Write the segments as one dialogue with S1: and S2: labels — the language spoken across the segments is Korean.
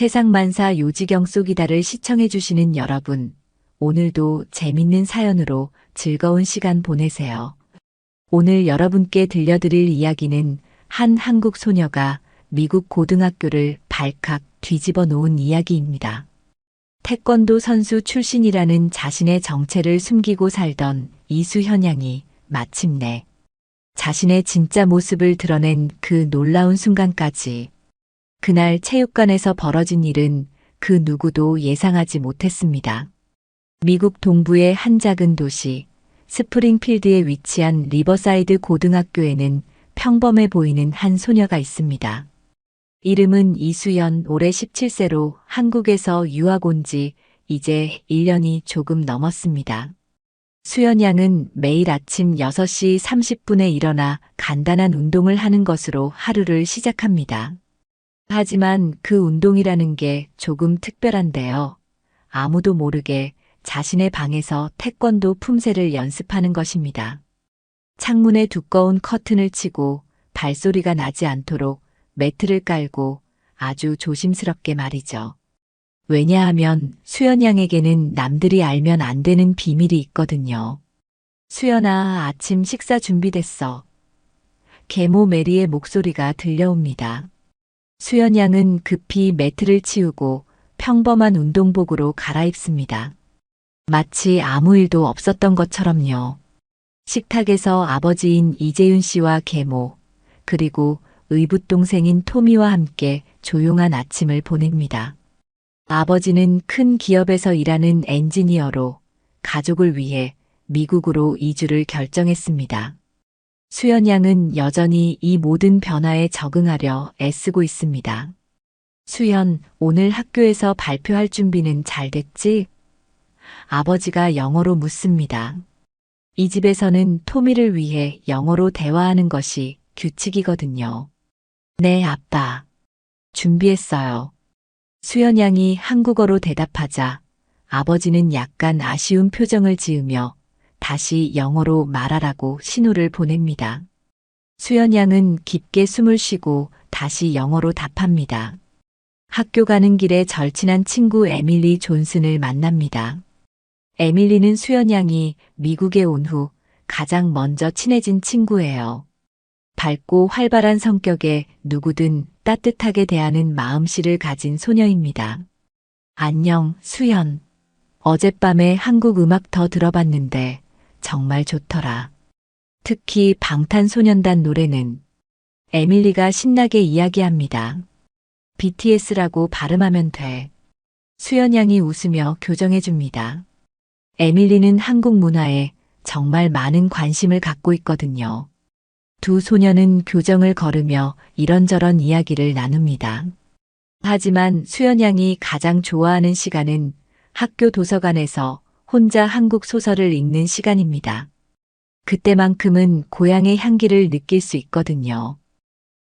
S1: 세상만사 요지경 속이다를 시청해주시는 여러분, 오늘도 재밌는 사연으로 즐거운 시간 보내세요. 오늘 여러분께 들려드릴 이야기는 한 한국 소녀가 미국 고등학교를 발칵 뒤집어 놓은 이야기입니다. 태권도 선수 출신이라는 자신의 정체를 숨기고 살던 이수현 양이 마침내 자신의 진짜 모습을 드러낸 그 놀라운 순간까지. 그날 체육관에서 벌어진 일은 그 누구도 예상하지 못했습니다. 미국 동부의 한 작은 도시 스프링필드에 위치한 리버사이드 고등학교에는 평범해 보이는 한 소녀가 있습니다. 이름은 이수연, 올해 17세로 한국에서 유학 온 지 이제 1년이 조금 넘었습니다. 수연 양은 매일 아침 6시 30분에 일어나 간단한 운동을 하는 것으로 하루를 시작합니다. 하지만 그 운동이라는 게 조금 특별한데요. 아무도 모르게 자신의 방에서 태권도 품새를 연습하는 것입니다. 창문에 두꺼운 커튼을 치고 발소리가 나지 않도록 매트를 깔고 아주 조심스럽게 말이죠. 왜냐하면 수연 양에게는 남들이 알면 안 되는 비밀이 있거든요. 수연아, 아침 식사 준비됐어. 계모 메리의 목소리가 들려옵니다. 수연 양은 급히 매트를 치우고 평범한 운동복으로 갈아입습니다. 마치 아무 일도 없었던 것처럼요. 식탁에서 아버지인 이재윤 씨와 계모, 그리고 의붓동생인 토미와 함께 조용한 아침을 보냅니다. 아버지는 큰 기업에서 일하는 엔지니어로 가족을 위해 미국으로 이주를 결정했습니다. 수연 양은 여전히 이 모든 변화에 적응하려 애쓰고 있습니다. 수연, 오늘 학교에서 발표할 준비는 잘 됐지? 아버지가 영어로 묻습니다. 이 집에서는 토미를 위해 영어로 대화하는 것이 규칙이거든요. 네, 아빠. 준비했어요. 수연 양이 한국어로 대답하자 아버지는 약간 아쉬운 표정을 지으며 다시 영어로 말하라고 신호를 보냅니다. 수연 양은 깊게 숨을 쉬고 다시 영어로 답합니다. 학교 가는 길에 절친한 친구 에밀리 존슨을 만납니다. 에밀리는 수연 양이 미국에 온 후 가장 먼저 친해진 친구예요. 밝고 활발한 성격에 누구든 따뜻하게 대하는 마음씨를 가진 소녀입니다. 안녕, 수연. 어젯밤에 한국 음악 더 들어봤는데 정말 좋더라. 특히 방탄소년단 노래는. 에밀리가 신나게 이야기합니다. BTS라고 발음하면 돼. 수연 양이 웃으며 교정해줍니다. 에밀리는 한국 문화에 정말 많은 관심을 갖고 있거든요. 두 소녀는 교정을 걸으며 이런저런 이야기를 나눕니다. 하지만 수연 양이 가장 좋아하는 시간은 학교 도서관에서 혼자 한국 소설을 읽는 시간입니다. 그때만큼은 고향의 향기를 느낄 수 있거든요.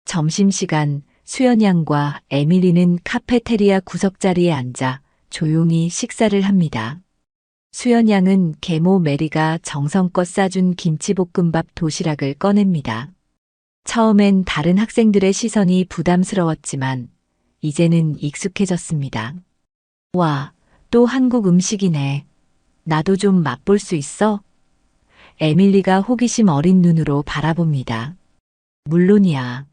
S1: 점심시간 수연 양과 에밀리는 카페테리아 구석자리에 앉아 조용히 식사를 합니다. 수연 양은 계모 메리가 정성껏 싸준 김치볶음밥 도시락을 꺼냅니다. 처음엔 다른 학생들의 시선이 부담스러웠지만 이제는 익숙해졌습니다. 와, 또 한국 음식이네. 나도 좀 맛볼 수 있어? 에밀리가 호기심 어린 눈으로 바라봅니다. 물론이야.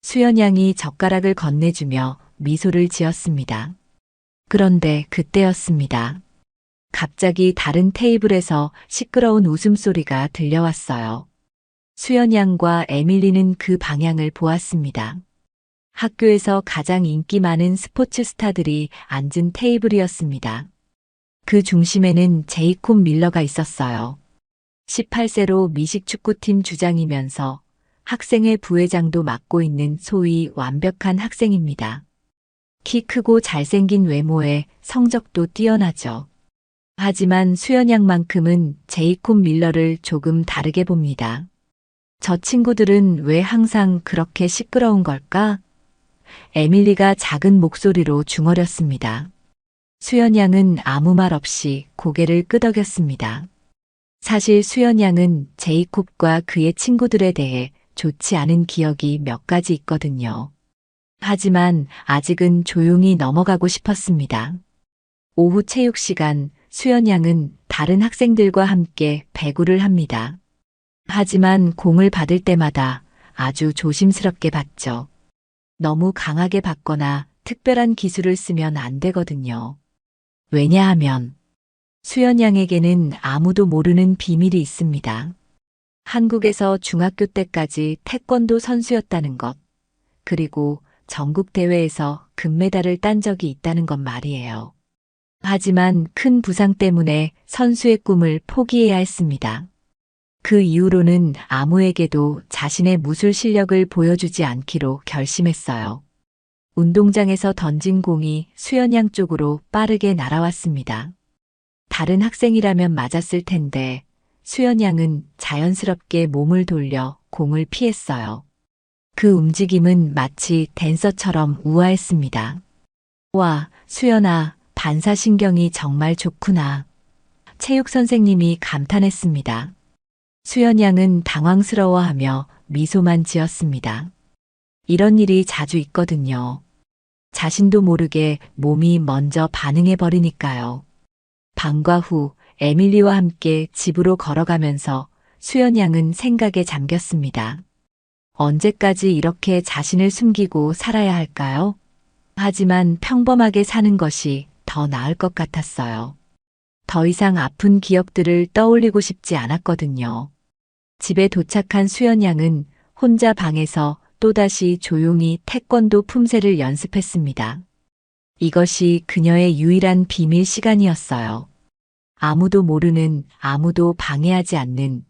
S1: 수연 양이 젓가락을 건네주며 미소를 지었습니다. 그런데 그때였습니다. 갑자기 다른 테이블에서 시끄러운 웃음소리가 들려왔어요. 수연 양과 에밀리는 그 방향을 보았습니다. 학교에서 가장 인기 많은 스포츠 스타들이 앉은 테이블이었습니다. 그 중심에는 제이콥 밀러가 있었어요. 18세로 미식축구팀 주장이면서 학생회 부회장도 맡고 있는 소위 완벽한 학생입니다. 키 크고 잘생긴 외모에 성적도 뛰어나죠. 하지만 수연 양만큼은 제이콥 밀러를 조금 다르게 봅니다. 저 친구들은 왜 항상 그렇게 시끄러운 걸까? 에밀리가 작은 목소리로 중얼였습니다. 수연 양은 아무 말 없이 고개를 끄덕였습니다. 사실 수연 양은 제이콥과 그의 친구들에 대해 좋지 않은 기억이 몇 가지 있거든요. 하지만 아직은 조용히 넘어가고 싶었습니다. 오후 체육 시간 수연 양은 다른 학생들과 함께 배구를 합니다. 하지만 공을 받을 때마다 아주 조심스럽게 받죠. 너무 강하게 받거나 특별한 기술을 쓰면 안 되거든요. 왜냐하면 수연 양에게는 아무도 모르는 비밀이 있습니다. 한국에서 중학교 때까지 태권도 선수였다는 것, 그리고 전국 대회에서 금메달을 딴 적이 있다는 것 말이에요. 하지만 큰 부상 때문에 선수의 꿈을 포기해야 했습니다. 그 이후로는 아무에게도 자신의 무술 실력을 보여주지 않기로 결심했어요. 운동장에서 던진 공이 수연 양 쪽으로 빠르게 날아왔습니다. 다른 학생이라면 맞았을 텐데 수연 양은 자연스럽게 몸을 돌려 공을 피했어요. 그 움직임은 마치 댄서처럼 우아했습니다. 와, 수연아, 반사신경이 정말 좋구나. 체육 선생님이 감탄했습니다. 수연 양은 당황스러워하며 미소만 지었습니다. 이런 일이 자주 있거든요. 자신도 모르게 몸이 먼저 반응해 버리니까요. 방과 후 에밀리와 함께 집으로 걸어가면서 수연 양은 생각에 잠겼습니다. 언제까지 이렇게 자신을 숨기고 살아야 할까요? 하지만 평범하게 사는 것이 더 나을 것 같았어요. 더 이상 아픈 기억들을 떠올리고 싶지 않았거든요. 집에 도착한 수연 양은 혼자 방에서 또다시 조용히 태권도 품새를 연습했습니다. 이것이 그녀의 유일한 비밀 시간이었어요. 아무도 모르는, 아무도 방해하지 않는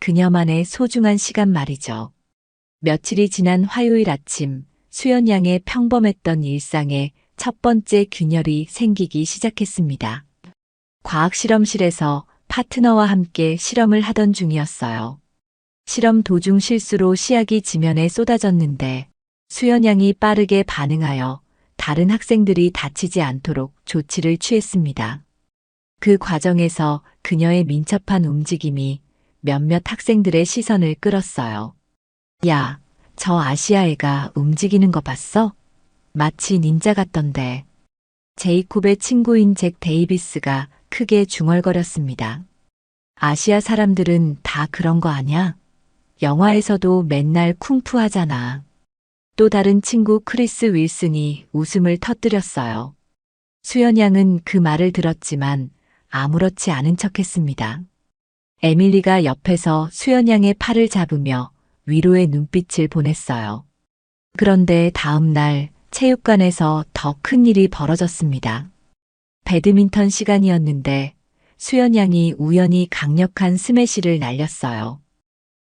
S1: 그녀만의 소중한 시간 말이죠. 며칠이 지난 화요일 아침, 수연 양의 평범했던 일상에 첫 번째 균열이 생기기 시작했습니다. 과학 실험실에서 파트너와 함께 실험을 하던 중이었어요. 실험 도중 실수로 시약이 지면에 쏟아졌는데 수연 양이 빠르게 반응하여 다른 학생들이 다치지 않도록 조치를 취했습니다. 그 과정에서 그녀의 민첩한 움직임이 몇몇 학생들의 시선을 끌었어요. 야, 저 아시아 애가 움직이는 거 봤어? 마치 닌자 같던데. 제이콥의 친구인 잭 데이비스가 크게 중얼거렸습니다. 아시아 사람들은 다 그런 거 아냐? 영화에서도 맨날 쿵푸 하잖아. 또 다른 친구 크리스 윌슨이 웃음을 터뜨렸어요. 수연 양은 그 말을 들었지만 아무렇지 않은 척했습니다. 에밀리가 옆에서 수연 양의 팔을 잡으며 위로의 눈빛을 보냈어요. 그런데 다음 날 체육관에서 더 큰 일이 벌어졌습니다. 배드민턴 시간이었는데 수연 양이 우연히 강력한 스매시를 날렸어요.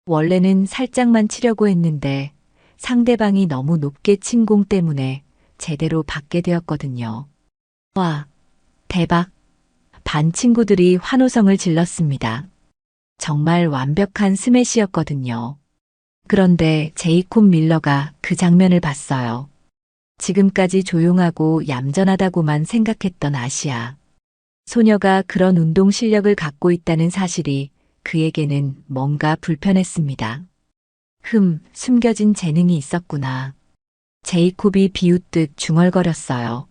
S1: 원래는 살짝만 치려고 했는데 상대방이 너무 높게 친 공 때문에 제대로 받게 되었거든요. 와, 대박! 반 친구들이 환호성을 질렀습니다. 정말 완벽한 스매시였거든요. 그런데 제이콥 밀러가 그 장면을 봤어요. 지금까지 조용하고 얌전하다고만 생각했던 아시아. 소녀가 그런 운동 실력을 갖고 있다는 사실이 그에게는 뭔가 불편했습니다. 숨겨진 재능이 있었구나. 제이콥이 비웃듯 중얼거렸어요.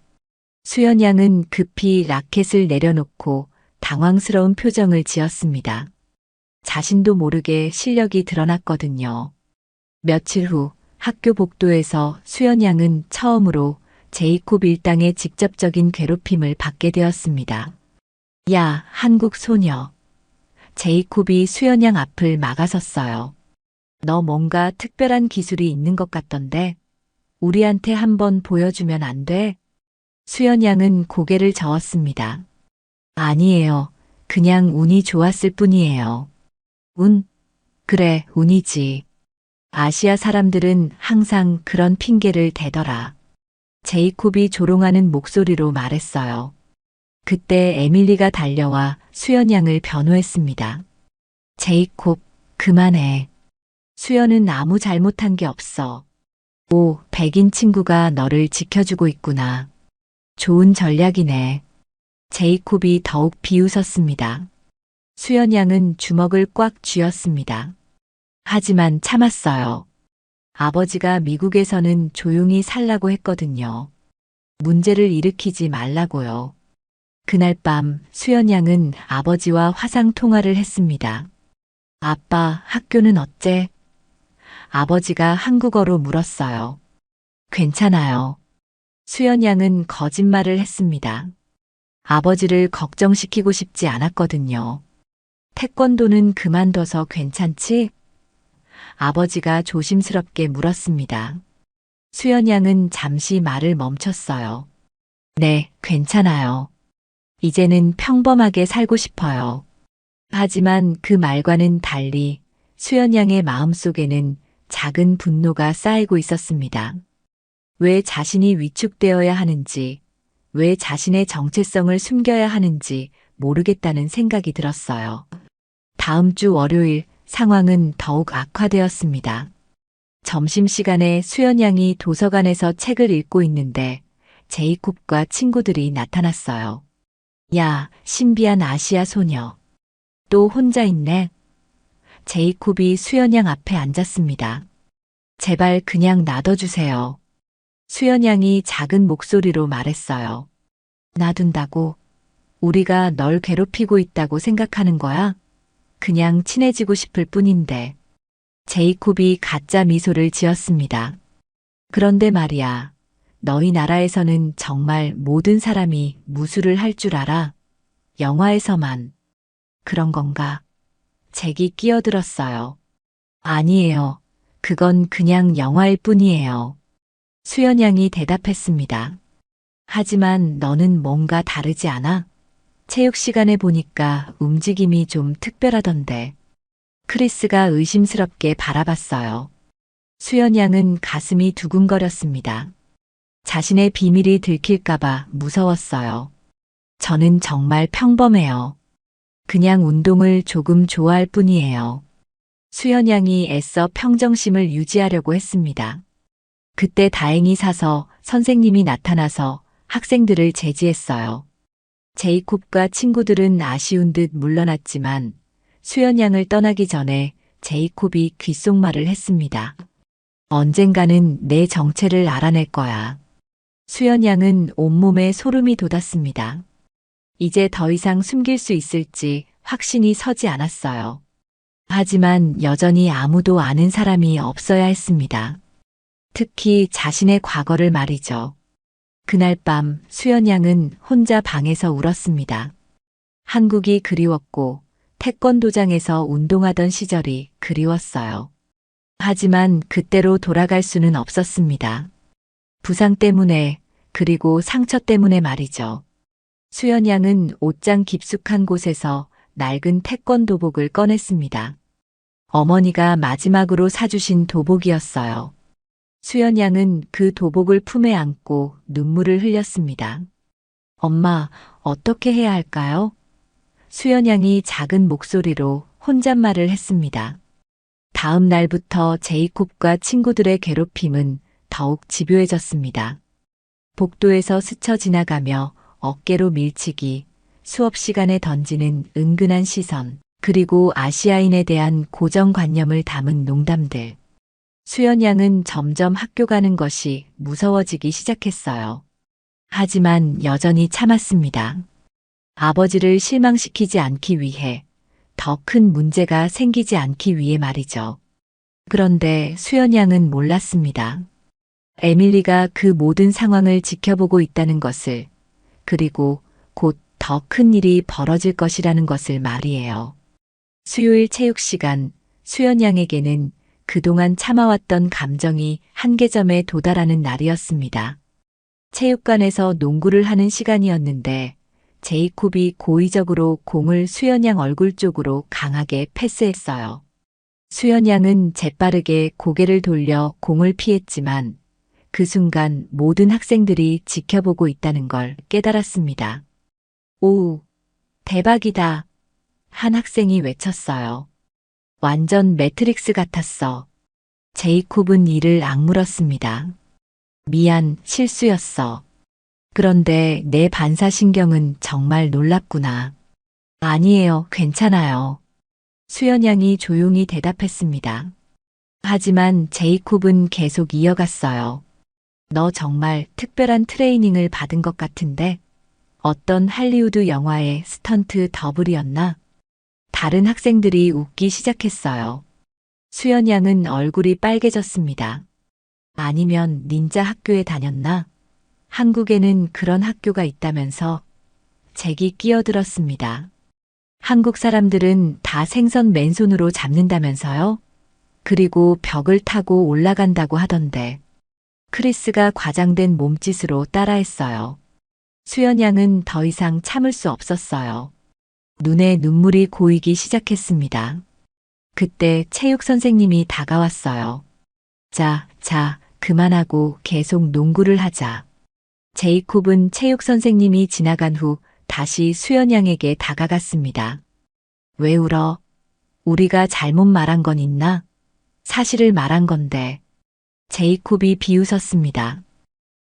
S1: 수연 양은 급히 라켓을 내려놓고 당황스러운 표정을 지었습니다. 자신도 모르게 실력이 드러났거든요. 며칠 후 학교 복도에서 수연 양은 처음으로 제이콥 일당의 직접적인 괴롭힘을 받게 되었습니다. 야, 한국 소녀. 제이콥이 수연 양 앞을 막아섰어요. 너 뭔가 특별한 기술이 있는 것 같던데 우리한테 한번 보여주면 안 돼? 수연 양은 고개를 저었습니다. 아니에요. 그냥 운이 좋았을 뿐이에요. 운? 그래, 운이지. 아시아 사람들은 항상 그런 핑계를 대더라. 제이콥이 조롱하는 목소리로 말했어요. 그때 에밀리가 달려와 수연 양을 변호했습니다. 제이콥, 그만해. 수연은 아무 잘못한 게 없어. 오, 백인 친구가 너를 지켜주고 있구나. 좋은 전략이네. 제이콥이 더욱 비웃었습니다. 수연 양은 주먹을 꽉 쥐었습니다. 하지만 참았어요. 아버지가 미국에서는 조용히 살라고 했거든요. 문제를 일으키지 말라고요. 그날 밤 수연 양은 아버지와 화상 통화를 했습니다. 아빠, 학교는 어째? 아버지가 한국어로 물었어요. 괜찮아요. 수연 양은 거짓말을 했습니다. 아버지를 걱정시키고 싶지 않았거든요. 태권도는 그만둬서 괜찮지? 아버지가 조심스럽게 물었습니다. 수연 양은 잠시 말을 멈췄어요. 네, 괜찮아요. 이제는 평범하게 살고 싶어요. 하지만 그 말과는 달리 수연 양의 마음속에는 작은 분노가 쌓이고 있었습니다. 왜 자신이 위축되어야 하는지, 왜 자신의 정체성을 숨겨야 하는지 모르겠다는 생각이 들었어요. 다음 주 월요일 상황은 더욱 악화되었습니다. 점심시간에 수연 양이 도서관에서 책을 읽고 있는데 제이콥과 친구들이 나타났어요. 야, 신비한 아시아 소녀. 또 혼자 있네. 제이콥이 수연 양 앞에 앉았습니다. 제발 그냥 놔둬주세요. 수연 양이 작은 목소리로 말했어요. 놔둔다고? 우리가 널 괴롭히고 있다고 생각하는 거야? 그냥 친해지고 싶을 뿐인데. 제이콥이 가짜 미소를 지었습니다. 그런데 말이야, 너희 나라에서는 정말 모든 사람이 무술을 할 줄 알아? 영화에서만. 그런 건가? 잭이 끼어들었어요. 아니에요. 그건 그냥 영화일 뿐이에요. 수연 양이 대답했습니다. 하지만 너는 뭔가 다르지 않아? 체육 시간에 보니까 움직임이 좀 특별하던데. 크리스가 의심스럽게 바라봤어요. 수연 양은 가슴이 두근거렸습니다. 자신의 비밀이 들킬까봐 무서웠어요. 저는 정말 평범해요. 그냥 운동을 조금 좋아할 뿐이에요. 수연 양이 애써 평정심을 유지하려고 했습니다. 그때 다행히 사서 선생님이 나타나서 학생들을 제지했어요. 제이콥과 친구들은 아쉬운 듯 물러났지만 수연 양을 떠나기 전에 제이콥이 귓속말을 했습니다. 언젠가는 내 정체를 알아낼 거야. 수연 양은 온몸에 소름이 돋았습니다. 이제 더 이상 숨길 수 있을지 확신이 서지 않았어요. 하지만 여전히 아무도 아는 사람이 없어야 했습니다. 특히 자신의 과거를 말이죠. 그날 밤 수연 양은 혼자 방에서 울었습니다. 한국이 그리웠고 태권도장에서 운동하던 시절이 그리웠어요. 하지만 그때로 돌아갈 수는 없었습니다. 부상 때문에 그리고 상처 때문에 말이죠. 수연 양은 옷장 깊숙한 곳에서 낡은 태권도복을 꺼냈습니다. 어머니가 마지막으로 사주신 도복이었어요. 수연 양은 그 도복을 품에 안고 눈물을 흘렸습니다. 엄마, 어떻게 해야 할까요? 수연 양이 작은 목소리로 혼잣말을 했습니다. 다음 날부터 제이콥과 친구들의 괴롭힘은 더욱 집요해졌습니다. 복도에서 스쳐 지나가며 어깨로 밀치기, 수업 시간에 던지는 은근한 시선, 그리고 아시아인에 대한 고정관념을 담은 농담들. 수연 양은 점점 학교 가는 것이 무서워지기 시작했어요. 하지만 여전히 참았습니다. 아버지를 실망시키지 않기 위해, 더 큰 문제가 생기지 않기 위해 말이죠. 그런데 수연 양은 몰랐습니다. 에밀리가 그 모든 상황을 지켜보고 있다는 것을, 그리고 곧 더 큰 일이 벌어질 것이라는 것을 말이에요. 수요일 체육 시간, 수연 양에게는 그동안 참아왔던 감정이 한계점에 도달하는 날이었습니다. 체육관에서 농구를 하는 시간이었는데 제이콥이 고의적으로 공을 수연 양 얼굴 쪽으로 강하게 패스했어요. 수연 양은 재빠르게 고개를 돌려 공을 피했지만 그 순간 모든 학생들이 지켜보고 있다는 걸 깨달았습니다. 오, 대박이다. 한 학생이 외쳤어요. 완전 매트릭스 같았어. 제이콥은 이를 악물었습니다. 미안, 실수였어. 그런데 내 반사신경은 정말 놀랍구나. 아니에요, 괜찮아요. 수연 양이 조용히 대답했습니다. 하지만 제이콥은 계속 이어갔어요. 너 정말 특별한 트레이닝을 받은 것 같은데? 어떤 할리우드 영화의 스턴트 더블이었나? 다른 학생들이 웃기 시작했어요. 수연 양은 얼굴이 빨개졌습니다. 아니면 닌자 학교에 다녔나? 한국에는 그런 학교가 있다면서 잭이 끼어들었습니다. 한국 사람들은 다 생선 맨손으로 잡는다면서요? 그리고 벽을 타고 올라간다고 하던데. 크리스가 과장된 몸짓으로 따라했어요. 수연 양은 더 이상 참을 수 없었어요. 눈에 눈물이 고이기 시작했습니다. 그때 체육 선생님이 다가왔어요. 자, 그만하고 계속 농구를 하자. 제이콥은 체육 선생님이 지나간 후 다시 수연 양에게 다가갔습니다. 왜 울어? 우리가 잘못 말한 건 있나? 사실을 말한 건데. 제이콥이 비웃었습니다.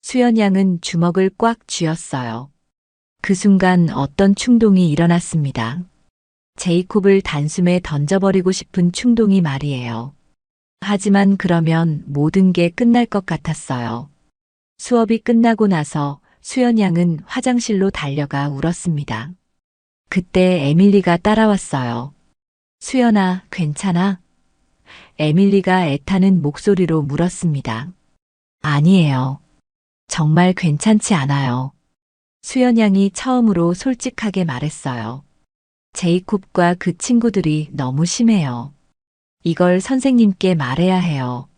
S1: 수연 양은 주먹을 꽉 쥐었어요. 그 순간 어떤 충동이 일어났습니다. 제이콥을 단숨에 던져버리고 싶은 충동이 말이에요. 하지만 그러면 모든 게 끝날 것 같았어요. 수업이 끝나고 나서 수연 양은 화장실로 달려가 울었습니다. 그때 에밀리가 따라왔어요. 수연아, 괜찮아? 에밀리가 애타는 목소리로 물었습니다. 아니에요. 정말 괜찮지 않아요. 수연 양이 처음으로 솔직하게 말했어요. 제이콥과 그 친구들이 너무 심해요. 이걸 선생님께 말해야 해요.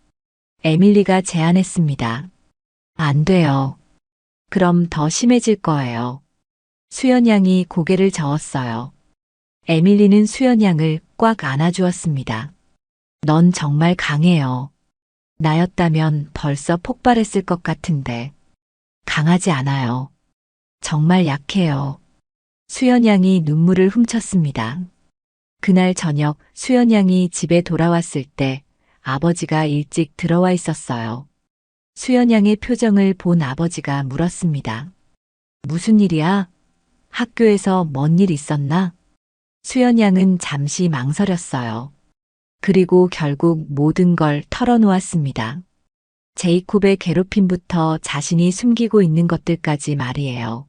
S1: 에밀리가 제안했습니다. 안 돼요. 그럼 더 심해질 거예요. 수연 양이 고개를 저었어요. 에밀리는 수연 양을 꽉 안아주었습니다. 넌 정말 강해요. 나였다면 벌써 폭발했을 것 같은데. 강하지 않아요. 정말 약해요. 수연 양이 눈물을 훔쳤습니다. 그날 저녁 수연 양이 집에 돌아왔을 때 아버지가 일찍 들어와 있었어요. 수연 양의 표정을 본 아버지가 물었습니다. 무슨 일이야? 학교에서 뭔 일 있었나? 수연 양은 잠시 망설였어요. 그리고 결국 모든 걸 털어놓았습니다. 제이콥의 괴롭힘부터 자신이 숨기고 있는 것들까지 말이에요.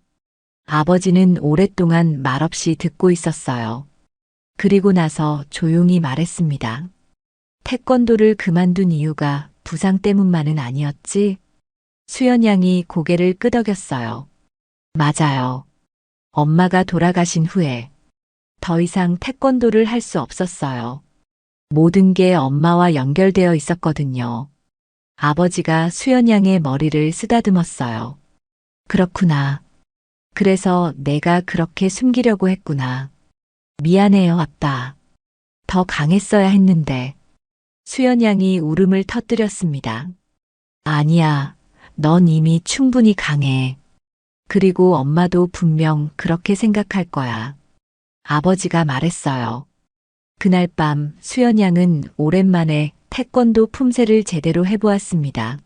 S1: 아버지는 오랫동안 말없이 듣고 있었어요. 그리고 나서 조용히 말했습니다. 태권도를 그만둔 이유가 부상 때문만은 아니었지? 수연 양이 고개를 끄덕였어요. 맞아요. 엄마가 돌아가신 후에 더 이상 태권도를 할 수 없었어요. 모든 게 엄마와 연결되어 있었거든요. 아버지가 수연 양의 머리를 쓰다듬었어요. 그렇구나. 그래서 내가 그렇게 숨기려고 했구나. 미안해요, 아빠. 더 강했어야 했는데. 수연 양이 울음을 터뜨렸습니다. 아니야, 넌 이미 충분히 강해. 그리고 엄마도 분명 그렇게 생각할 거야. 아버지가 말했어요. 그날 밤 수연 양은 오랜만에 태권도 품새를 제대로 해보았습니다.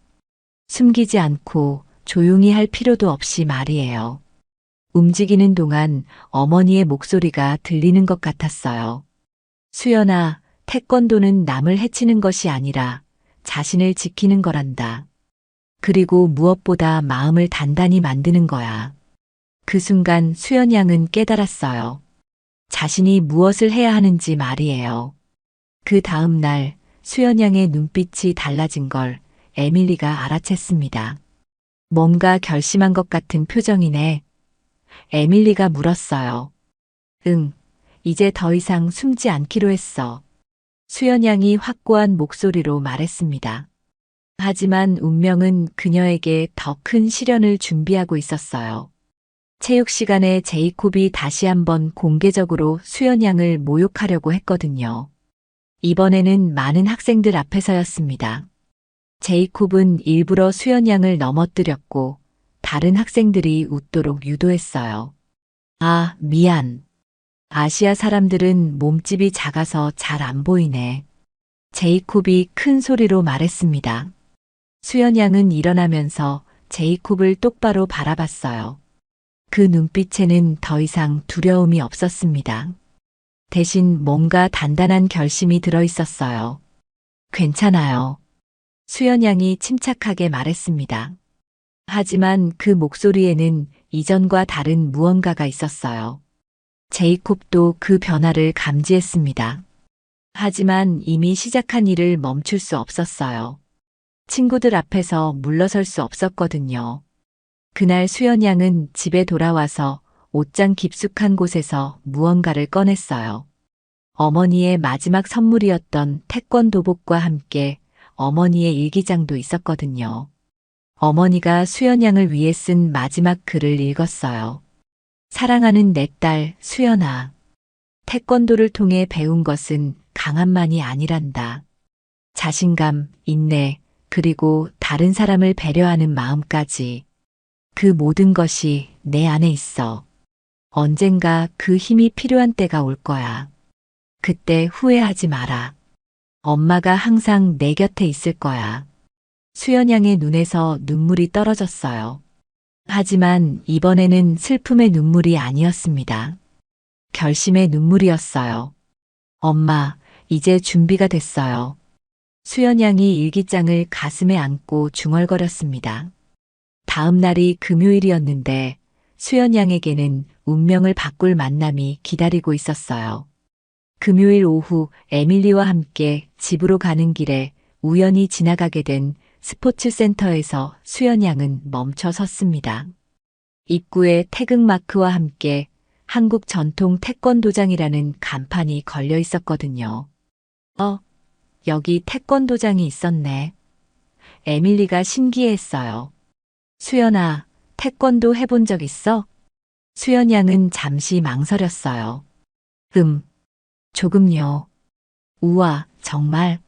S1: 숨기지 않고 조용히 할 필요도 없이 말이에요. 움직이는 동안 어머니의 목소리가 들리는 것 같았어요. 수연아, 태권도는 남을 해치는 것이 아니라 자신을 지키는 거란다. 그리고 무엇보다 마음을 단단히 만드는 거야. 그 순간 수연 양은 깨달았어요. 자신이 무엇을 해야 하는지 말이에요. 그 다음 날 수연 양의 눈빛이 달라진 걸 에밀리가 알아챘습니다. 뭔가 결심한 것 같은 표정이네. 에밀리가 물었어요. 응, 이제 더 이상 숨지 않기로 했어. 수연 양이 확고한 목소리로 말했습니다. 하지만 운명은 그녀에게 더 큰 시련을 준비하고 있었어요. 체육 시간에 제이콥이 다시 한번 공개적으로 수연 양을 모욕하려고 했거든요. 이번에는 많은 학생들 앞에서였습니다. 제이콥은 일부러 수연 양을 넘어뜨렸고 다른 학생들이 웃도록 유도했어요. 아, 미안. 아시아 사람들은 몸집이 작아서 잘 안 보이네. 제이콥이 큰 소리로 말했습니다. 수연 양은 일어나면서 제이콥을 똑바로 바라봤어요. 그 눈빛에는 더 이상 두려움이 없었습니다. 대신 뭔가 단단한 결심이 들어 있었어요. 괜찮아요. 수연 양이 침착하게 말했습니다. 하지만 그 목소리에는 이전과 다른 무언가가 있었어요. 제이콥도 그 변화를 감지했습니다. 하지만 이미 시작한 일을 멈출 수 없었어요. 친구들 앞에서 물러설 수 없었거든요. 그날 수연 양은 집에 돌아와서 옷장 깊숙한 곳에서 무언가를 꺼냈어요. 어머니의 마지막 선물이었던 태권도복과 함께 어머니의 일기장도 있었거든요. 어머니가 수연 양을 위해 쓴 마지막 글을 읽었어요. 사랑하는 내 딸 수연아. 태권도를 통해 배운 것은 강함만이 아니란다. 자신감, 인내, 그리고 다른 사람을 배려하는 마음까지. 그 모든 것이 내 안에 있어. 언젠가 그 힘이 필요한 때가 올 거야. 그때 후회하지 마라. 엄마가 항상 내 곁에 있을 거야. 수연 양의 눈에서 눈물이 떨어졌어요. 하지만 이번에는 슬픔의 눈물이 아니었습니다. 결심의 눈물이었어요. 엄마, 이제 준비가 됐어요. 수연 양이 일기장을 가슴에 안고 중얼거렸습니다. 다음 날이 금요일이었는데 수연 양에게는 운명을 바꿀 만남이 기다리고 있었어요. 금요일 오후 에밀리와 함께 집으로 가는 길에 우연히 지나가게 된 스포츠 센터에서 수연 양은 멈춰 섰습니다. 입구에 태극마크와 함께 한국 전통 태권도장이라는 간판이 걸려 있었거든요. 여기 태권도장이 있었네. 에밀리가 신기해했어요. 수연아, 태권도 해본 적 있어? 수연 양은 잠시 망설였어요. 조금요. 우와, 정말?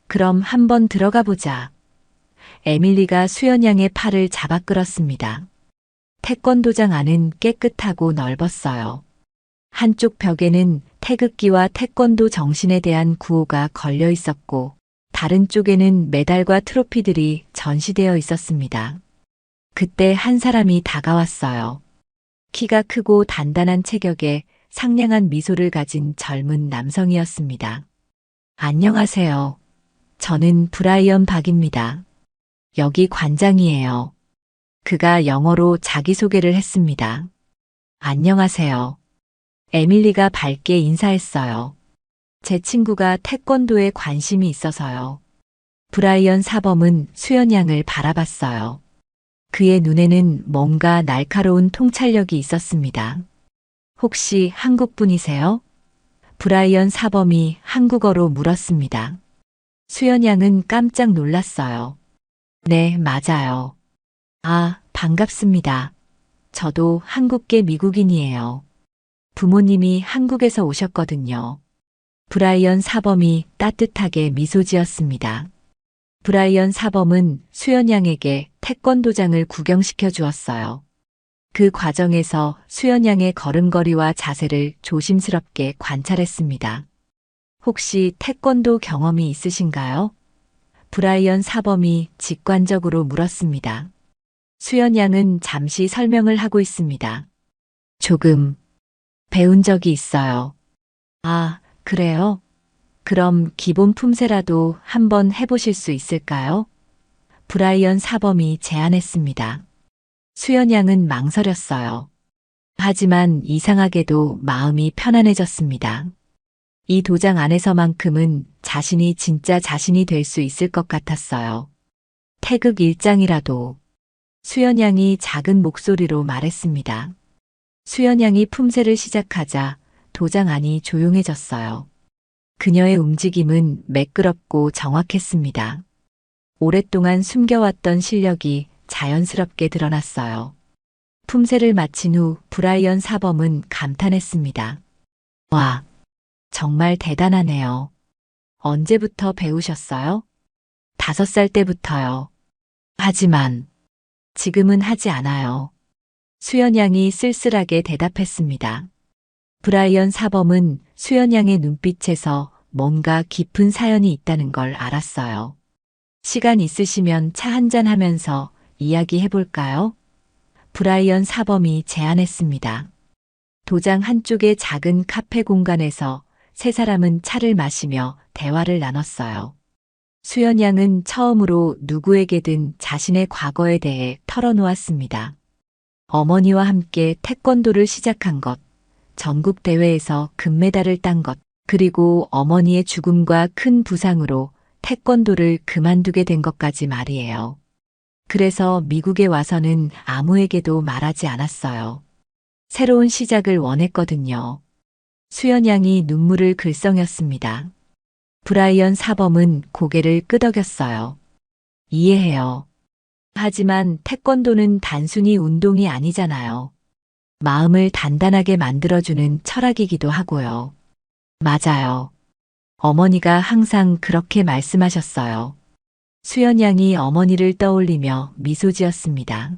S1: 그럼 한번 들어가 보자. 에밀리가 수연 양의 팔을 잡아 끌었습니다. 태권도장 안은 깨끗하고 넓었어요. 한쪽 벽에는 태극기와 태권도 정신에 대한 구호가 걸려 있었고, 다른 쪽에는 메달과 트로피들이 전시되어 있었습니다. 그때 한 사람이 다가왔어요. 키가 크고 단단한 체격에 상냥한 미소를 가진 젊은 남성이었습니다. 안녕하세요. 저는 브라이언 박입니다. 여기 관장이에요. 그가 영어로 자기소개를 했습니다. 안녕하세요. 에밀리가 밝게 인사했어요. 제 친구가 태권도에 관심이 있어서요. 브라이언 사범은 수연 양을 바라봤어요. 그의 눈에는 뭔가 날카로운 통찰력이 있었습니다. 혹시 한국 분이세요? 브라이언 사범이 한국어로 물었습니다. 수연 양은 깜짝 놀랐어요. 네, 맞아요. 아, 반갑습니다. 저도 한국계 미국인이에요. 부모님이 한국에서 오셨거든요. 브라이언 사범이 따뜻하게 미소 지었습니다. 브라이언 사범은 수연 양에게 태권도장을 구경시켜 주었어요. 그 과정에서 수연 양의 걸음걸이와 자세를 조심스럽게 관찰했습니다. 혹시 태권도 경험이 있으신가요? 브라이언 사범이 직관적으로 물었습니다. 수연 양은 잠시 설명을 하고 있습니다. 조금 배운 적이 있어요. 아, 그래요? 그럼 기본 품새라도 한번 해보실 수 있을까요? 브라이언 사범이 제안했습니다. 수연 양은 망설였어요. 하지만 이상하게도 마음이 편안해졌습니다. 이 도장 안에서만큼은 자신이 진짜 자신이 될 수 있을 것 같았어요. 태극 1장이라도. 수연 양이 작은 목소리로 말했습니다. 수연 양이 품새를 시작하자 도장 안이 조용해졌어요. 그녀의 움직임은 매끄럽고 정확했습니다. 오랫동안 숨겨왔던 실력이 자연스럽게 드러났어요. 품새를 마친 후 브라이언 사범은 감탄했습니다. 와, 정말 대단하네요. 언제부터 배우셨어요? 5살 때부터요. 하지만 지금은 하지 않아요. 수연 양이 쓸쓸하게 대답했습니다. 브라이언 사범은 수연 양의 눈빛에서 뭔가 깊은 사연이 있다는 걸 알았어요. 시간 있으시면 차 한잔 하면서 이야기해 볼까요? 브라이언 사범이 제안했습니다. 도장 한쪽의 작은 카페 공간에서 세 사람은 차를 마시며 대화를 나눴어요. 수연 양은 처음으로 누구에게든 자신의 과거에 대해 털어놓았습니다. 어머니와 함께 태권도를 시작한 것, 전국 대회에서 금메달을 딴 것, 그리고 어머니의 죽음과 큰 부상으로 태권도를 그만두게 된 것까지 말이에요. 그래서 미국에 와서는 아무에게도 말하지 않았어요. 새로운 시작을 원했거든요. 수연 양이 눈물을 글썽였습니다. 브라이언 사범은 고개를 끄덕였어요. 이해해요. 하지만 태권도는 단순히 운동이 아니잖아요. 마음을 단단하게 만들어주는 철학이기도 하고요. 맞아요. 어머니가 항상 그렇게 말씀하셨어요. 수연 양이 어머니를 떠올리며 미소 지었습니다.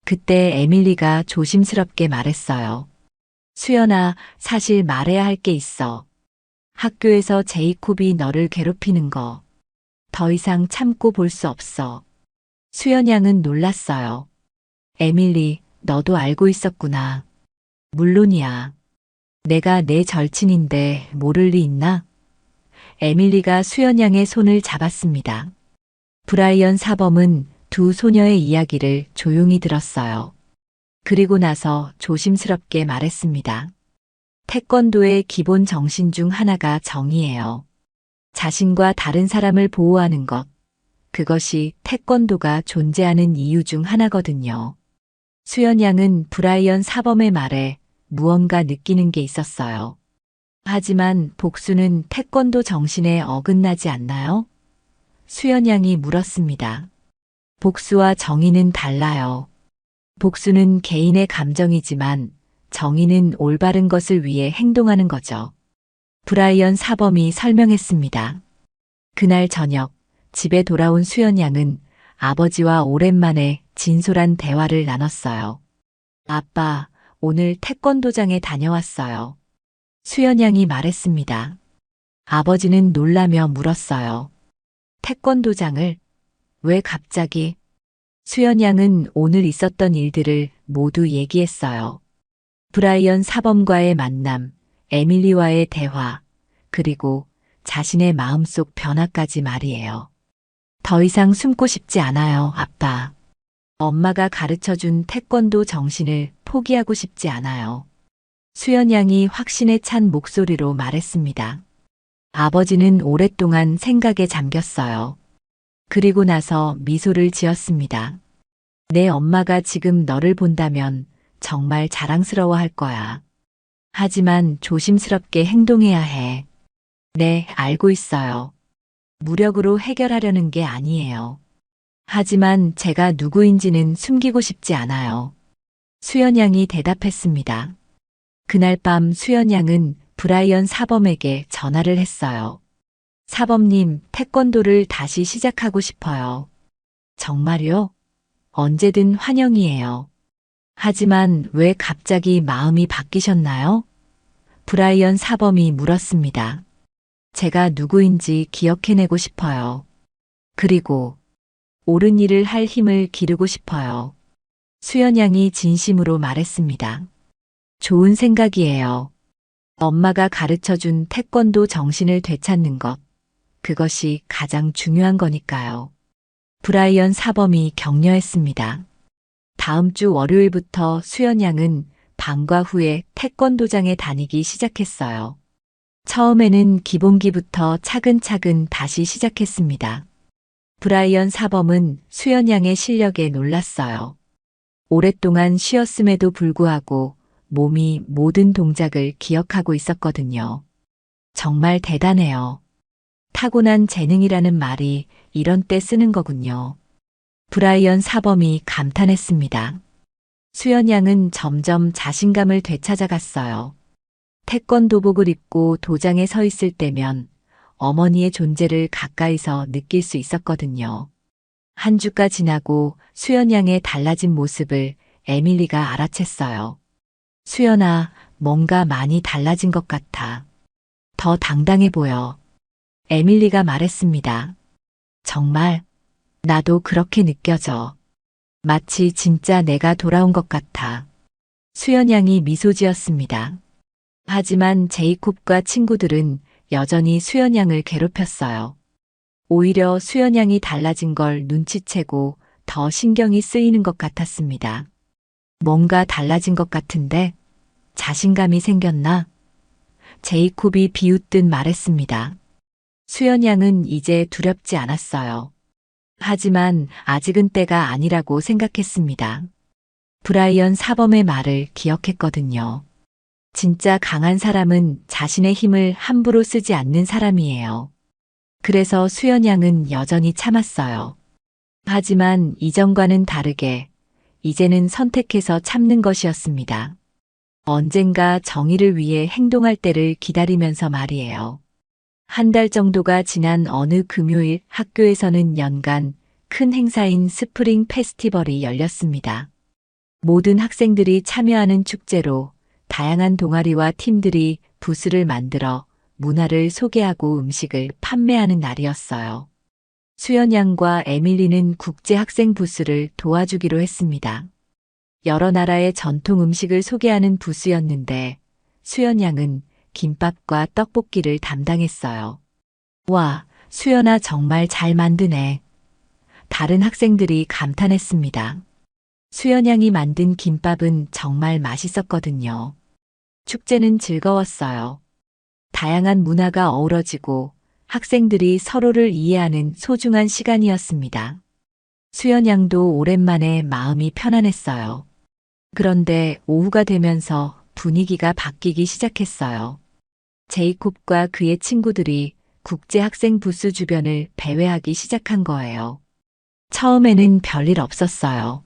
S1: 그때 에밀리가 조심스럽게 말했어요. 수연아, 사실 말해야 할 게 있어. 학교에서 제이콥이 너를 괴롭히는 거. 더 이상 참고 볼 수 없어. 수연 양은 놀랐어요. 에밀리, 너도 알고 있었구나. 물론이야. 내가 내 절친인데 모를 리 있나? 에밀리가 수연 양의 손을 잡았습니다. 브라이언 사범은 두 소녀의 이야기를 조용히 들었어요. 그리고 나서 조심스럽게 말했습니다. 태권도의 기본 정신 중 하나가 정의예요. 자신과 다른 사람을 보호하는 것. 그것이 태권도가 존재하는 이유 중 하나거든요. 수연 양은 브라이언 사범의 말에 무언가 느끼는 게 있었어요. 하지만 복수는 태권도 정신에 어긋나지 않나요? 수연 양이 물었습니다. 복수와 정의는 달라요. 복수는 개인의 감정이지만 정의는 올바른 것을 위해 행동하는 거죠. 브라이언 사범이 설명했습니다. 그날 저녁 집에 돌아온 수연 양은 아버지와 오랜만에 진솔한 대화를 나눴어요. 아빠, 오늘 태권도장에 다녀왔어요. 수연 양이 말했습니다. 아버지는 놀라며 물었어요. 태권도장을? 왜 갑자기? 수연 양은 오늘 있었던 일들을 모두 얘기했어요. 브라이언 사범과의 만남, 에밀리와의 대화, 그리고 자신의 마음속 변화까지 말이에요. 더 이상 숨고 싶지 않아요, 아빠. 엄마가 가르쳐준 태권도 정신을 포기하고 싶지 않아요. 수연 양이 확신에 찬 목소리로 말했습니다. 아버지는 오랫동안 생각에 잠겼어요. 그리고 나서 미소를 지었습니다. 내 엄마가 지금 너를 본다면 정말 자랑스러워 할 거야. 하지만 조심스럽게 행동해야 해. 네, 알고 있어요. 무력으로 해결하려는 게 아니에요. 하지만 제가 누구인지는 숨기고 싶지 않아요. 수연 양이 대답했습니다. 그날 밤 수연 양은 브라이언 사범에게 전화를 했어요. 사범님, 태권도를 다시 시작하고 싶어요. 정말요? 언제든 환영이에요. 하지만 왜 갑자기 마음이 바뀌셨나요? 브라이언 사범이 물었습니다. 제가 누구인지 기억해내고 싶어요. 그리고 옳은 일을 할 힘을 기르고 싶어요. 수연 양이 진심으로 말했습니다. 좋은 생각이에요. 엄마가 가르쳐준 태권도 정신을 되찾는 것. 그것이 가장 중요한 거니까요. 브라이언 사범이 격려했습니다. 다음 주 월요일부터 수연 양은 방과 후에 태권도장에 다니기 시작했어요. 처음에는 기본기부터 차근차근 다시 시작했습니다. 브라이언 사범은 수연 양의 실력에 놀랐어요. 오랫동안 쉬었음에도 불구하고 몸이 모든 동작을 기억하고 있었거든요. 정말 대단해요. 타고난 재능이라는 말이 이런 때 쓰는 거군요. 브라이언 사범이 감탄했습니다. 수연 양은 점점 자신감을 되찾아갔어요. 태권도복을 입고 도장에 서 있을 때면 어머니의 존재를 가까이서 느낄 수 있었거든요. 한 주가 지나고 수연 양의 달라진 모습을 에밀리가 알아챘어요. 수연아, 뭔가 많이 달라진 것 같아. 더 당당해 보여. 에밀리가 말했습니다. 정말? 나도 그렇게 느껴져. 마치 진짜 내가 돌아온 것 같아. 수연 양이 미소 지었습니다. 하지만 제이콥과 친구들은 여전히 수연 양을 괴롭혔어요. 오히려 수연양이 달라진 걸 눈치채고 더 신경이 쓰이는 것 같았습니다. 뭔가 달라진 것 같은데 자신감이 생겼나? 제이콥이 비웃듯 말했습니다. 수연양은 이제 두렵지 않았어요. 하지만 아직은 때가 아니라고 생각했습니다. 브라이언 사범의 말을 기억했거든요. 진짜 강한 사람은 자신의 힘을 함부로 쓰지 않는 사람이에요. 그래서 수연양은 여전히 참았어요. 하지만 이전과는 다르게 이제는 선택해서 참는 것이었습니다. 언젠가 정의를 위해 행동할 때를 기다리면서 말이에요. 한 달 정도가 지난 어느 금요일 학교에서는 연간 큰 행사인 스프링 페스티벌이 열렸습니다. 모든 학생들이 참여하는 축제로 다양한 동아리와 팀들이 부스를 만들어 문화를 소개하고 음식을 판매하는 날이었어요. 수연양과 에밀리는 국제 학생 부스를 도와주기로 했습니다. 여러 나라의 전통 음식을 소개하는 부스였는데 수연양은 김밥과 떡볶이를 담당했어요. 와, 수연아 정말 잘 만드네. 다른 학생들이 감탄했습니다. 수연양이 만든 김밥은 정말 맛있었거든요. 축제는 즐거웠어요. 다양한 문화가 어우러지고 학생들이 서로를 이해하는 소중한 시간이었습니다. 수연양도 오랜만에 마음이 편안했어요. 그런데 오후가 되면서 분위기가 바뀌기 시작했어요. 제이콥과 그의 친구들이 국제 학생 부스 주변을 배회하기 시작한 거예요. 처음에는 별일 없었어요.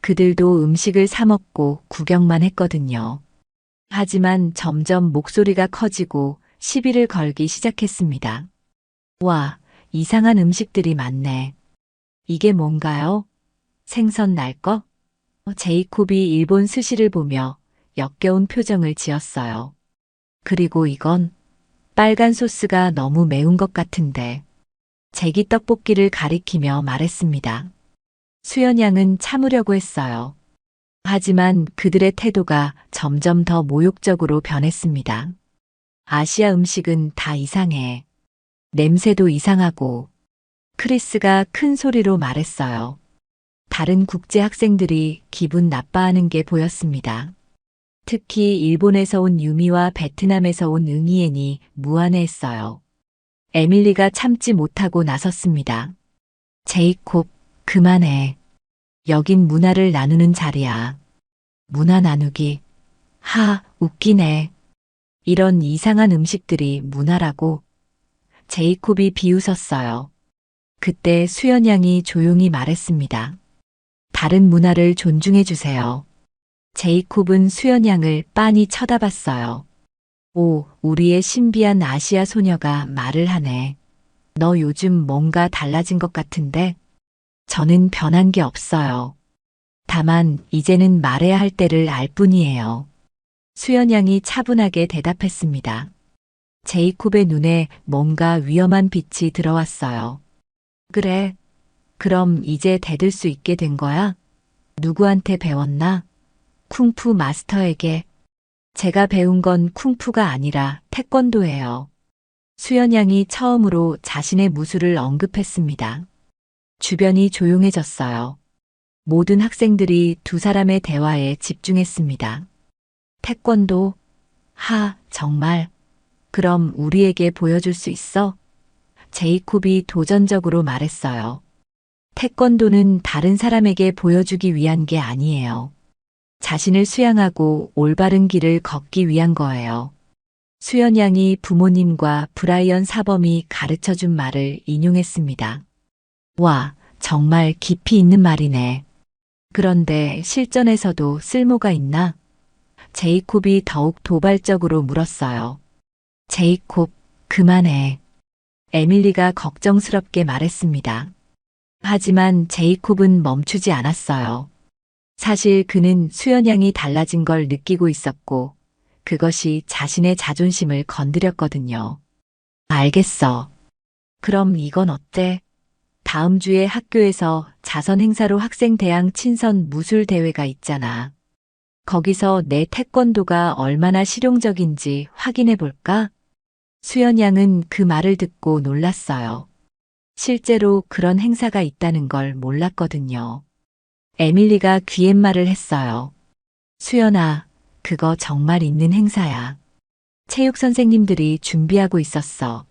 S1: 그들도 음식을 사 먹고 구경만 했거든요. 하지만 점점 목소리가 커지고 시비를 걸기 시작했습니다. 와, 이상한 음식들이 많네. 이게 뭔가요? 생선 날 거? 제이콥이 일본 스시를 보며 역겨운 표정을 지었어요. 그리고 이건 빨간 소스가 너무 매운 것 같은데. 제기 떡볶이를 가리키며 말했습니다. 수연양은 참으려고 했어요. 하지만 그들의 태도가 점점 더 모욕적으로 변했습니다. 아시아 음식은 다 이상해. 냄새도 이상하고. 크리스가 큰 소리로 말했어요. 다른 국제 학생들이 기분 나빠하는 게 보였습니다. 특히 일본에서 온 유미와 베트남에서 온 응이엔이 무안해했어요. 에밀리가 참지 못하고 나섰습니다. 제이콥, 그만해. 여긴 문화를 나누는 자리야. 문화 나누기. 하, 웃기네. 이런 이상한 음식들이 문화라고. 제이콥이 비웃었어요. 그때 수연양이 조용히 말했습니다. 다른 문화를 존중해 주세요. 제이콥은 수연양을 빤히 쳐다봤어요. 오, 우리의 신비한 아시아 소녀가 말을 하네. 너 요즘 뭔가 달라진 것 같은데? 저는 변한 게 없어요. 다만 이제는 말해야 할 때를 알 뿐이에요. 수연양이 차분하게 대답했습니다. 제이콥의 눈에 뭔가 위험한 빛이 들어왔어요. 그래. 그럼 이제 대들 수 있게 된 거야? 누구한테 배웠나? 쿵푸 마스터에게. 제가 배운 건 쿵푸가 아니라 태권도예요. 수연양이 처음으로 자신의 무술을 언급했습니다. 주변이 조용해졌어요. 모든 학생들이 두 사람의 대화에 집중했습니다. 태권도? 하, 정말. 그럼 우리에게 보여줄 수 있어? 제이콥이 도전적으로 말했어요. 태권도는 다른 사람에게 보여주기 위한 게 아니에요. 자신을 수양하고 올바른 길을 걷기 위한 거예요. 수연양이 부모님과 브라이언 사범이 가르쳐 준 말을 인용했습니다. 와, 정말 깊이 있는 말이네. 그런데 실전에서도 쓸모가 있나? 제이콥이 더욱 도발적으로 물었어요. 제이콥, 그만해. 에밀리가 걱정스럽게 말했습니다. 하지만 제이콥은 멈추지 않았어요. 사실 그는 수연양이 달라진 걸 느끼고 있었고 그것이 자신의 자존심을 건드렸거든요. 알겠어. 그럼 이건 어때? 다음 주에 학교에서 자선 행사로 학생 대항 친선 무술 대회가 있잖아. 거기서 내 태권도가 얼마나 실용적인지 확인해 볼까? 수연양은 그 말을 듣고 놀랐어요. 실제로 그런 행사가 있다는 걸 몰랐거든요. 에밀리가 귀옛말을 했어요. 수연아, 그거 정말 있는 행사야. 체육 선생님들이 준비하고 있었어.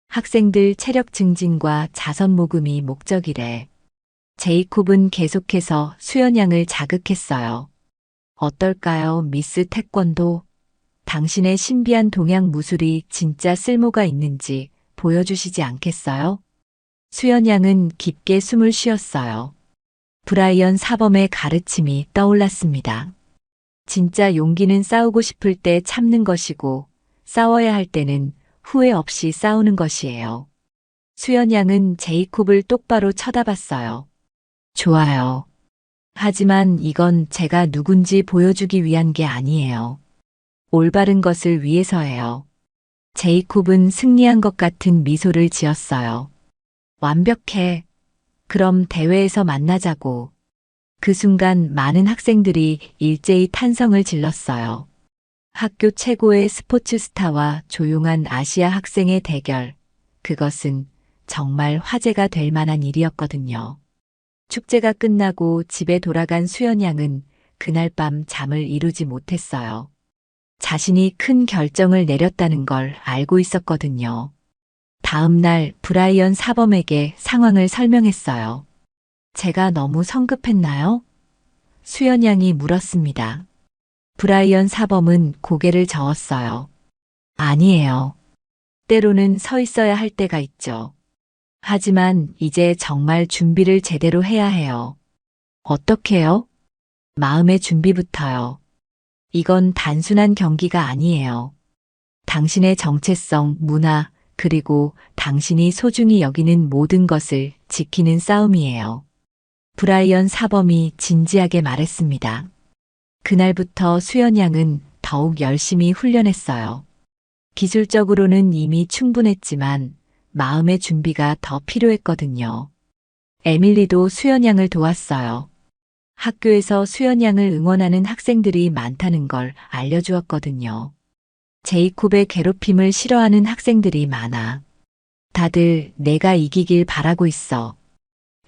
S1: 학생들 체력 증진과 자선 모금이 목적이래. 제이콥은 계속해서 수연 양을 자극했어요. 어떨까요, 미스 태권도? 당신의 신비한 동양 무술이 진짜 쓸모가 있는지 보여주시지 않겠어요? 수연 양은 깊게 숨을 쉬었어요. 브라이언 사범의 가르침이 떠올랐습니다. 진짜 용기는 싸우고 싶을 때 참는 것이고 싸워야 할 때는 후회 없이 싸우는 것이에요. 수연 양은 제이콥을 똑바로 쳐다봤어요. 좋아요. 하지만 이건 제가 누군지 보여주기 위한 게 아니에요. 올바른 것을 위해서예요. 제이콥은 승리한 것 같은 미소를 지었어요. 완벽해. 그럼 대회에서 만나자고. 그 순간 많은 학생들이 일제히 탄성을 질렀어요. 학교 최고의 스포츠 스타와 조용한 아시아 학생의 대결. 그것은 정말 화제가 될 만한 일이었거든요. 축제가 끝나고 집에 돌아간 수연 양은 그날 밤 잠을 이루지 못했어요. 자신이 큰 결정을 내렸다는 걸 알고 있었거든요. 다음 날 브라이언 사범에게 상황을 설명했어요. 제가 너무 성급했나요? 수연 양이 물었습니다. 브라이언 사범은 고개를 저었어요. 아니에요. 때로는 서 있어야 할 때가 있죠. 하지만 이제 정말 준비를 제대로 해야 해요. 어떻게요? 마음의 준비부터요. 이건 단순한 경기가 아니에요. 당신의 정체성, 문화, 그리고 당신이 소중히 여기는 모든 것을 지키는 싸움이에요. 브라이언 사범이 진지하게 말했습니다. 그날부터 수연 양은 더욱 열심히 훈련했어요. 기술적으로는 이미 충분했지만 마음의 준비가 더 필요했거든요. 에밀리도 수연 양을 도왔어요. 학교에서 수연 양을 응원하는 학생들이 많다는 걸 알려주었거든요. 제이콥의 괴롭힘을 싫어하는 학생들이 많아. 다들 내가 이기길 바라고 있어.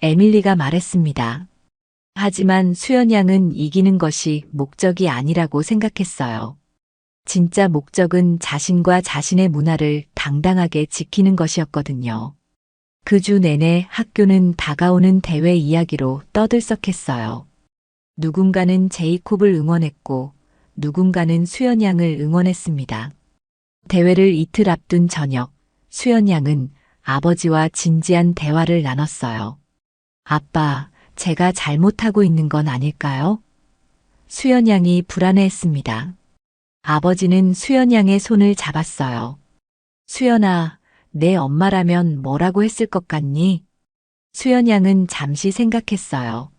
S1: 에밀리가 말했습니다. 하지만 수연 양은 이기는 것이 목적이 아니라고 생각했어요. 진짜 목적은 자신과 자신의 문화를 당당하게 지키는 것이었거든요. 그 주 내내 학교는 다가오는 대회 이야기로 떠들썩했어요. 누군가는 제이콥을 응원했고 누군가는 수연 양을 응원했습니다. 대회를 이틀 앞둔 저녁, 수연 양은 아버지와 진지한 대화를 나눴어요. 아빠, 제가 잘못하고 있는 건 아닐까요? 수연 양이 불안해했습니다. 아버지는 수연 양의 손을 잡았어요. 수연아, 내 엄마라면 뭐라고 했을 것 같니? 수연 양은 잠시 생각했어요.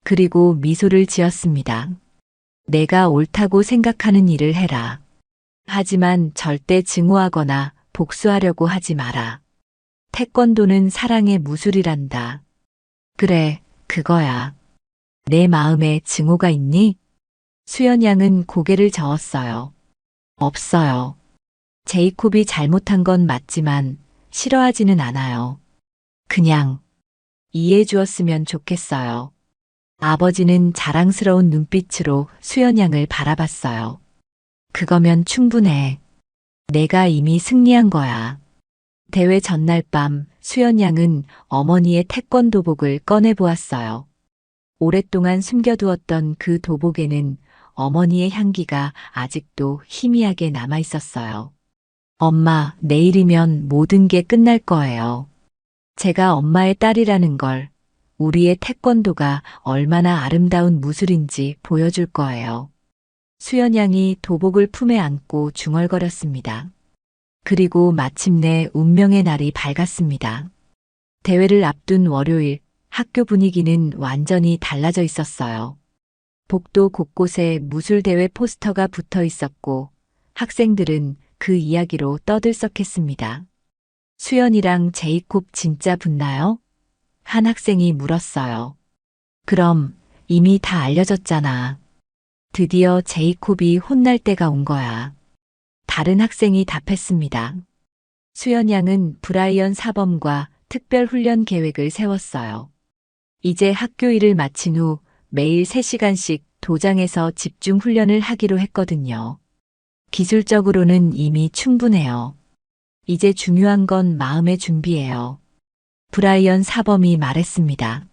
S1: 그리고 미소를 지었습니다. 내가 옳다고 생각하는 일을 해라. 하지만 절대 증오하거나 복수하려고 하지 마라. 태권도는 사랑의 무술이란다. 그래, 그거야. 내 마음에 증오가 있니? 수연 양은 고개를 저었어요. 없어요. 제이콥이 잘못한 건 맞지만 싫어하지는 않아요. 그냥 이해해 주었으면 좋겠어요. 아버지는 자랑스러운 눈빛으로 수연 양을 바라봤어요. 그거면 충분해. 내가 이미 승리한 거야. 대회 전날 밤 수연 양은 어머니의 태권도복을 꺼내 보았어요. 오랫동안 숨겨두었던 그 도복에는 어머니의 향기가 아직도 희미하게 남아 있었어요. 엄마, 내일이면 모든 게 끝날 거예요. 제가 엄마의 딸이라는 걸, 우리의 태권도가 얼마나 아름다운 무술인지 보여줄 거예요. 수연 양이 도복을 품에 안고 중얼거렸습니다. 그리고 마침내 운명의 날이 밝았습니다. 대회를 앞둔 월요일, 학교 분위기는 완전히 달라져 있었어요. 복도 곳곳에 무술대회 포스터가 붙어 있었고 학생들은 그 이야기로 떠들썩했습니다. 수연이랑 제이콥 진짜 붙나요? 한 학생이 물었어요. 그럼 이미 다 알려졌잖아. 드디어 제이콥이 혼날 때가 온 거야. 다른 학생이 답했습니다. 수연 양은 브라이언 사범과 특별 훈련 계획을 세웠어요. 이제 학교 일을 마친 후 매일 3시간씩 도장에서 집중 훈련을 하기로 했거든요. 기술적으로는 이미 충분해요. 이제 중요한 건 마음의 준비예요. 브라이언 사범이 말했습니다.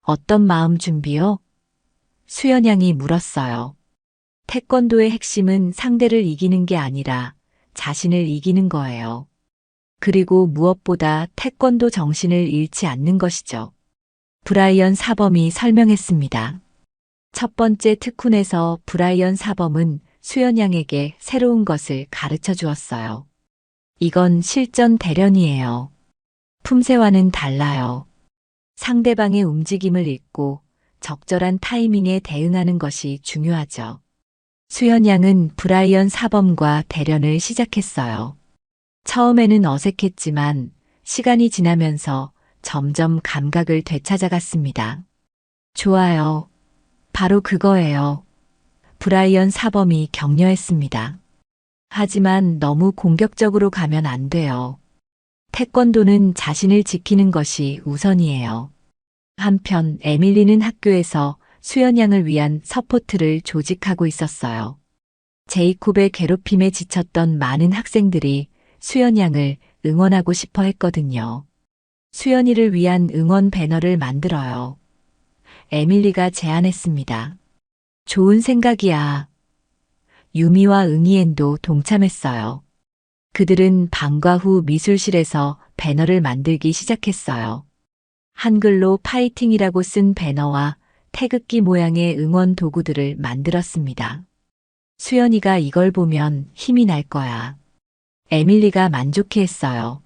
S1: 어떤 마음 준비요? 수연 양이 물었어요. 태권도의 핵심은 상대를 이기는 게 아니라 자신을 이기는 거예요. 그리고 무엇보다 태권도 정신을 잃지 않는 것이죠. 브라이언 사범이 설명했습니다. 첫 번째 특훈에서 브라이언 사범은 수연 양에게 새로운 것을 가르쳐 주었어요. 이건 실전 대련이에요. 품새와는 달라요. 상대방의 움직임을 읽고 적절한 타이밍에 대응하는 것이 중요하죠. 수연 양은 브라이언 사범과 대련을 시작했어요. 처음에는 어색했지만 시간이 지나면서 점점 감각을 되찾아갔습니다. 좋아요. 바로 그거예요. 브라이언 사범이 격려했습니다. 하지만 너무 공격적으로 가면 안 돼요. 태권도는 자신을 지키는 것이 우선이에요. 한편 에밀리는 학교에서 수연 양을 위한 서포트를 조직하고 있었어요. 제이콥의 괴롭힘에 지쳤던 많은 학생들이 수연 양을 응원하고 싶어 했거든요. 수연이를 위한 응원 배너를 만들어요. 에밀리가 제안했습니다. 좋은 생각이야. 유미와 응이엔도 동참했어요. 그들은 방과 후 미술실에서 배너를 만들기 시작했어요. 한글로 파이팅이라고 쓴 배너와 태극기 모양의 응원 도구들을 만들었습니다. 수연이가 이걸 보면 힘이 날 거야. 에밀리가 만족해했어요.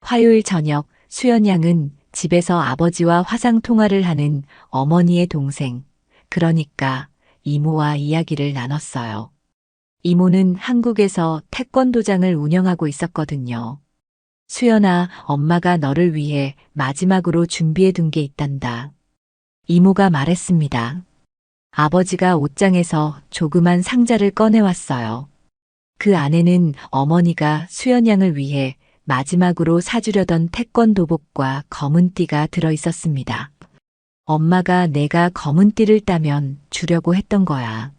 S1: 화요일 저녁 수연 양은 집에서 아버지와 화상 통화를 하는 어머니의 동생, 그러니까 이모와 이야기를 나눴어요. 이모는 한국에서 태권도장을 운영하고 있었거든요. 수연아, 엄마가 너를 위해 마지막으로 준비해 둔 게 있단다. 이모가 말했습니다. 아버지가 옷장에서 조그만 상자를 꺼내왔어요. 그 안에는 어머니가 수연 양을 위해 마지막으로 사주려던 태권도복과 검은 띠가 들어 있었습니다. 엄마가 내가 검은 띠를 따면 주려고 했던 거야.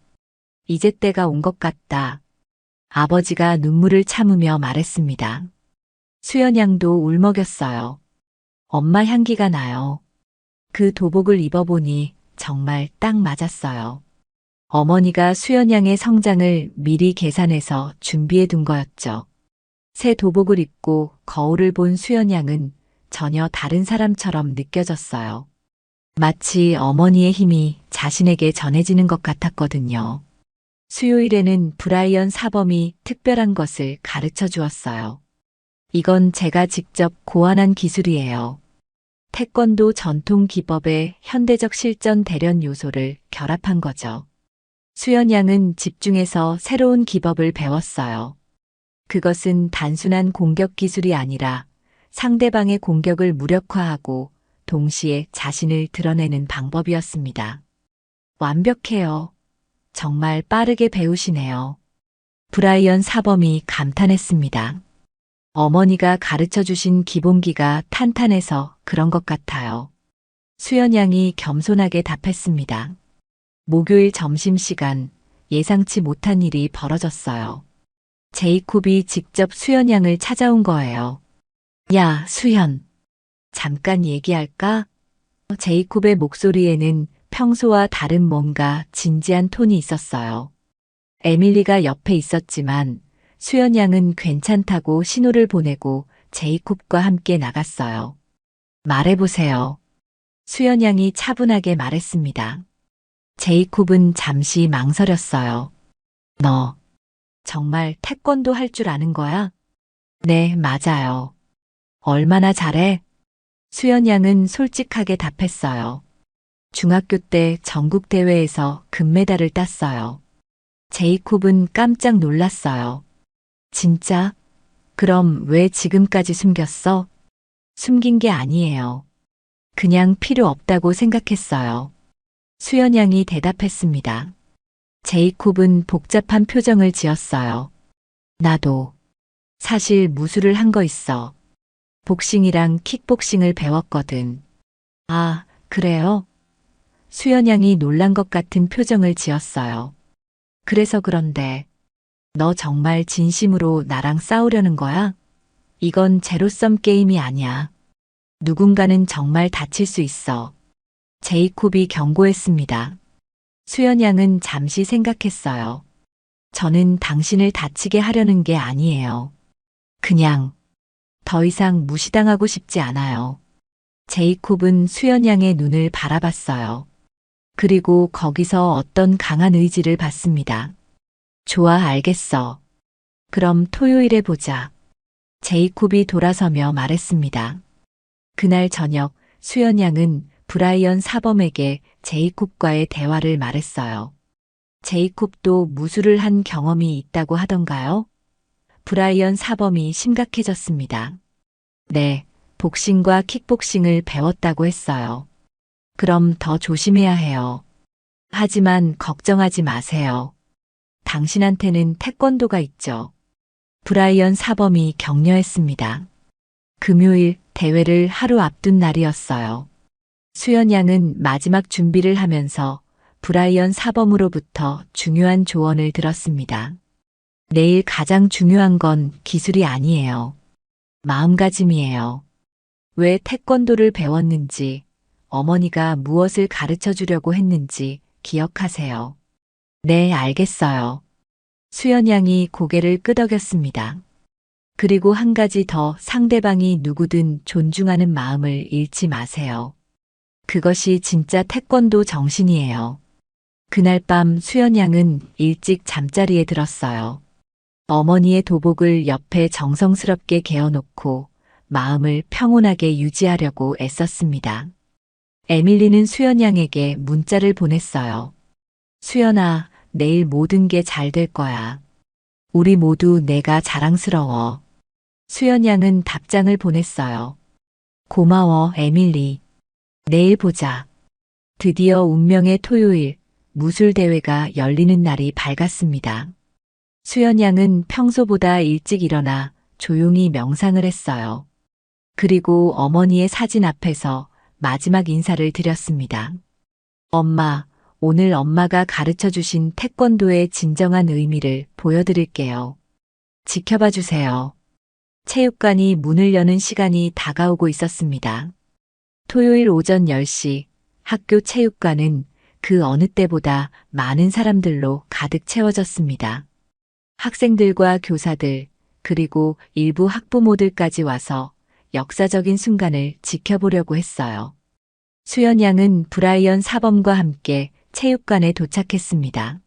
S1: 이제 때가 온 것 같다. 아버지가 눈물을 참으며 말했습니다. 수연 양도 울먹였어요. 엄마 향기가 나요. 그 도복을 입어보니 정말 딱 맞았어요. 어머니가 수연 양의 성장을 미리 계산해서 준비해 둔 거였죠. 새 도복을 입고 거울을 본 수연 양은 전혀 다른 사람처럼 느껴졌어요. 마치 어머니의 힘이 자신에게 전해지는 것 같았거든요. 수요일에는 브라이언 사범이 특별한 것을 가르쳐 주었어요. 이건 제가 직접 고안한 기술이에요. 태권도 전통 기법에 현대적 실전 대련 요소를 결합한 거죠. 수연 양은 집중해서 새로운 기법을 배웠어요. 그것은 단순한 공격 기술이 아니라 상대방의 공격을 무력화하고 동시에 자신을 드러내는 방법이었습니다. 완벽해요. 정말 빠르게 배우시네요. 브라이언 사범이 감탄했습니다. 어머니가 가르쳐 주신 기본기가 탄탄해서 그런 것 같아요. 수연 양이 겸손하게 답했습니다. 목요일 점심시간 예상치 못한 일이 벌어졌어요. 제이콥이 직접 수연 양을 찾아온 거예요. 야, 수연. 잠깐 얘기할까? 제이콥의 목소리에는 평소와 다른 뭔가 진지한 톤이 있었어요. 에밀리가 옆에 있었지만 수연 양은 괜찮다고 신호를 보내고 제이콥과 함께 나갔어요. 말해보세요. 수연 양이 차분하게 말했습니다. 제이콥은 잠시 망설였어요. 너 정말 태권도 할 줄 아는 거야? 네, 맞아요. 얼마나 잘해? 수연 양은 솔직하게 답했어요. 중학교 때 전국대회에서 금메달을 땄어요. 제이콥은 깜짝 놀랐어요. 진짜? 그럼 왜 지금까지 숨겼어? 숨긴 게 아니에요. 그냥 필요 없다고 생각했어요. 수연 양이 대답했습니다. 제이콥은 복잡한 표정을 지었어요. 나도 사실 무술을 한 거 있어. 복싱이랑 킥복싱을 배웠거든. 아, 그래요? 수연양이 놀란 것 같은 표정을 지었어요. 그래서 그런데, 너 정말 진심으로 나랑 싸우려는 거야? 이건 제로섬 게임이 아니야. 누군가는 정말 다칠 수 있어. 제이콥이 경고했습니다. 수연양은 잠시 생각했어요. 저는 당신을 다치게 하려는 게 아니에요. 그냥 더 이상 무시당하고 싶지 않아요. 제이콥은 수연양의 눈을 바라봤어요. 그리고 거기서 어떤 강한 의지를 봤습니다. 좋아, 알겠어. 그럼 토요일에 보자. 제이콥이 돌아서며 말했습니다. 그날 저녁 수연양은 브라이언 사범에게 제이콥과의 대화를 말했어요. 제이콥도 무술을 한 경험이 있다고 하던가요? 브라이언 사범이 심각해졌습니다. 네, 복싱과 킥복싱을 배웠다고 했어요. 그럼 더 조심해야 해요. 하지만 걱정하지 마세요. 당신한테는 태권도가 있죠. 브라이언 사범이 격려했습니다. 금요일 대회를 하루 앞둔 날이었어요. 수연양은 마지막 준비를 하면서 브라이언 사범으로부터 중요한 조언을 들었습니다. 내일 가장 중요한 건 기술이 아니에요. 마음가짐이에요. 왜 태권도를 배웠는지, 어머니가 무엇을 가르쳐 주려고 했는지 기억하세요. 네, 알겠어요. 수연양이 고개를 끄덕였습니다. 그리고 한 가지 더, 상대방이 누구든 존중하는 마음을 잃지 마세요. 그것이 진짜 태권도 정신이에요. 그날 밤 수연양은 일찍 잠자리에 들었어요. 어머니의 도복을 옆에 정성스럽게 개어놓고 마음을 평온하게 유지하려고 애썼습니다. 에밀리는 수연양에게 문자를 보냈어요. 수연아, 내일 모든 게 잘 될 거야. 우리 모두 내가 자랑스러워. 수연양은 답장을 보냈어요. 고마워, 에밀리. 내일 보자. 드디어 운명의 토요일, 무술대회가 열리는 날이 밝았습니다. 수연양은 평소보다 일찍 일어나 조용히 명상을 했어요. 그리고 어머니의 사진 앞에서 마지막 인사를 드렸습니다. 엄마, 오늘 엄마가 가르쳐 주신 태권도의 진정한 의미를 보여드릴게요. 지켜봐 주세요. 체육관이 문을 여는 시간이 다가오고 있었습니다. 토요일 오전 10시 학교 체육관은 그 어느 때보다 많은 사람들로 가득 채워졌습니다. 학생들과 교사들, 그리고 일부 학부모들까지 와서 역사적인 순간을 지켜보려고 했어요. 수연양은 브라이언 사범과 함께 체육관에 도착했습니다.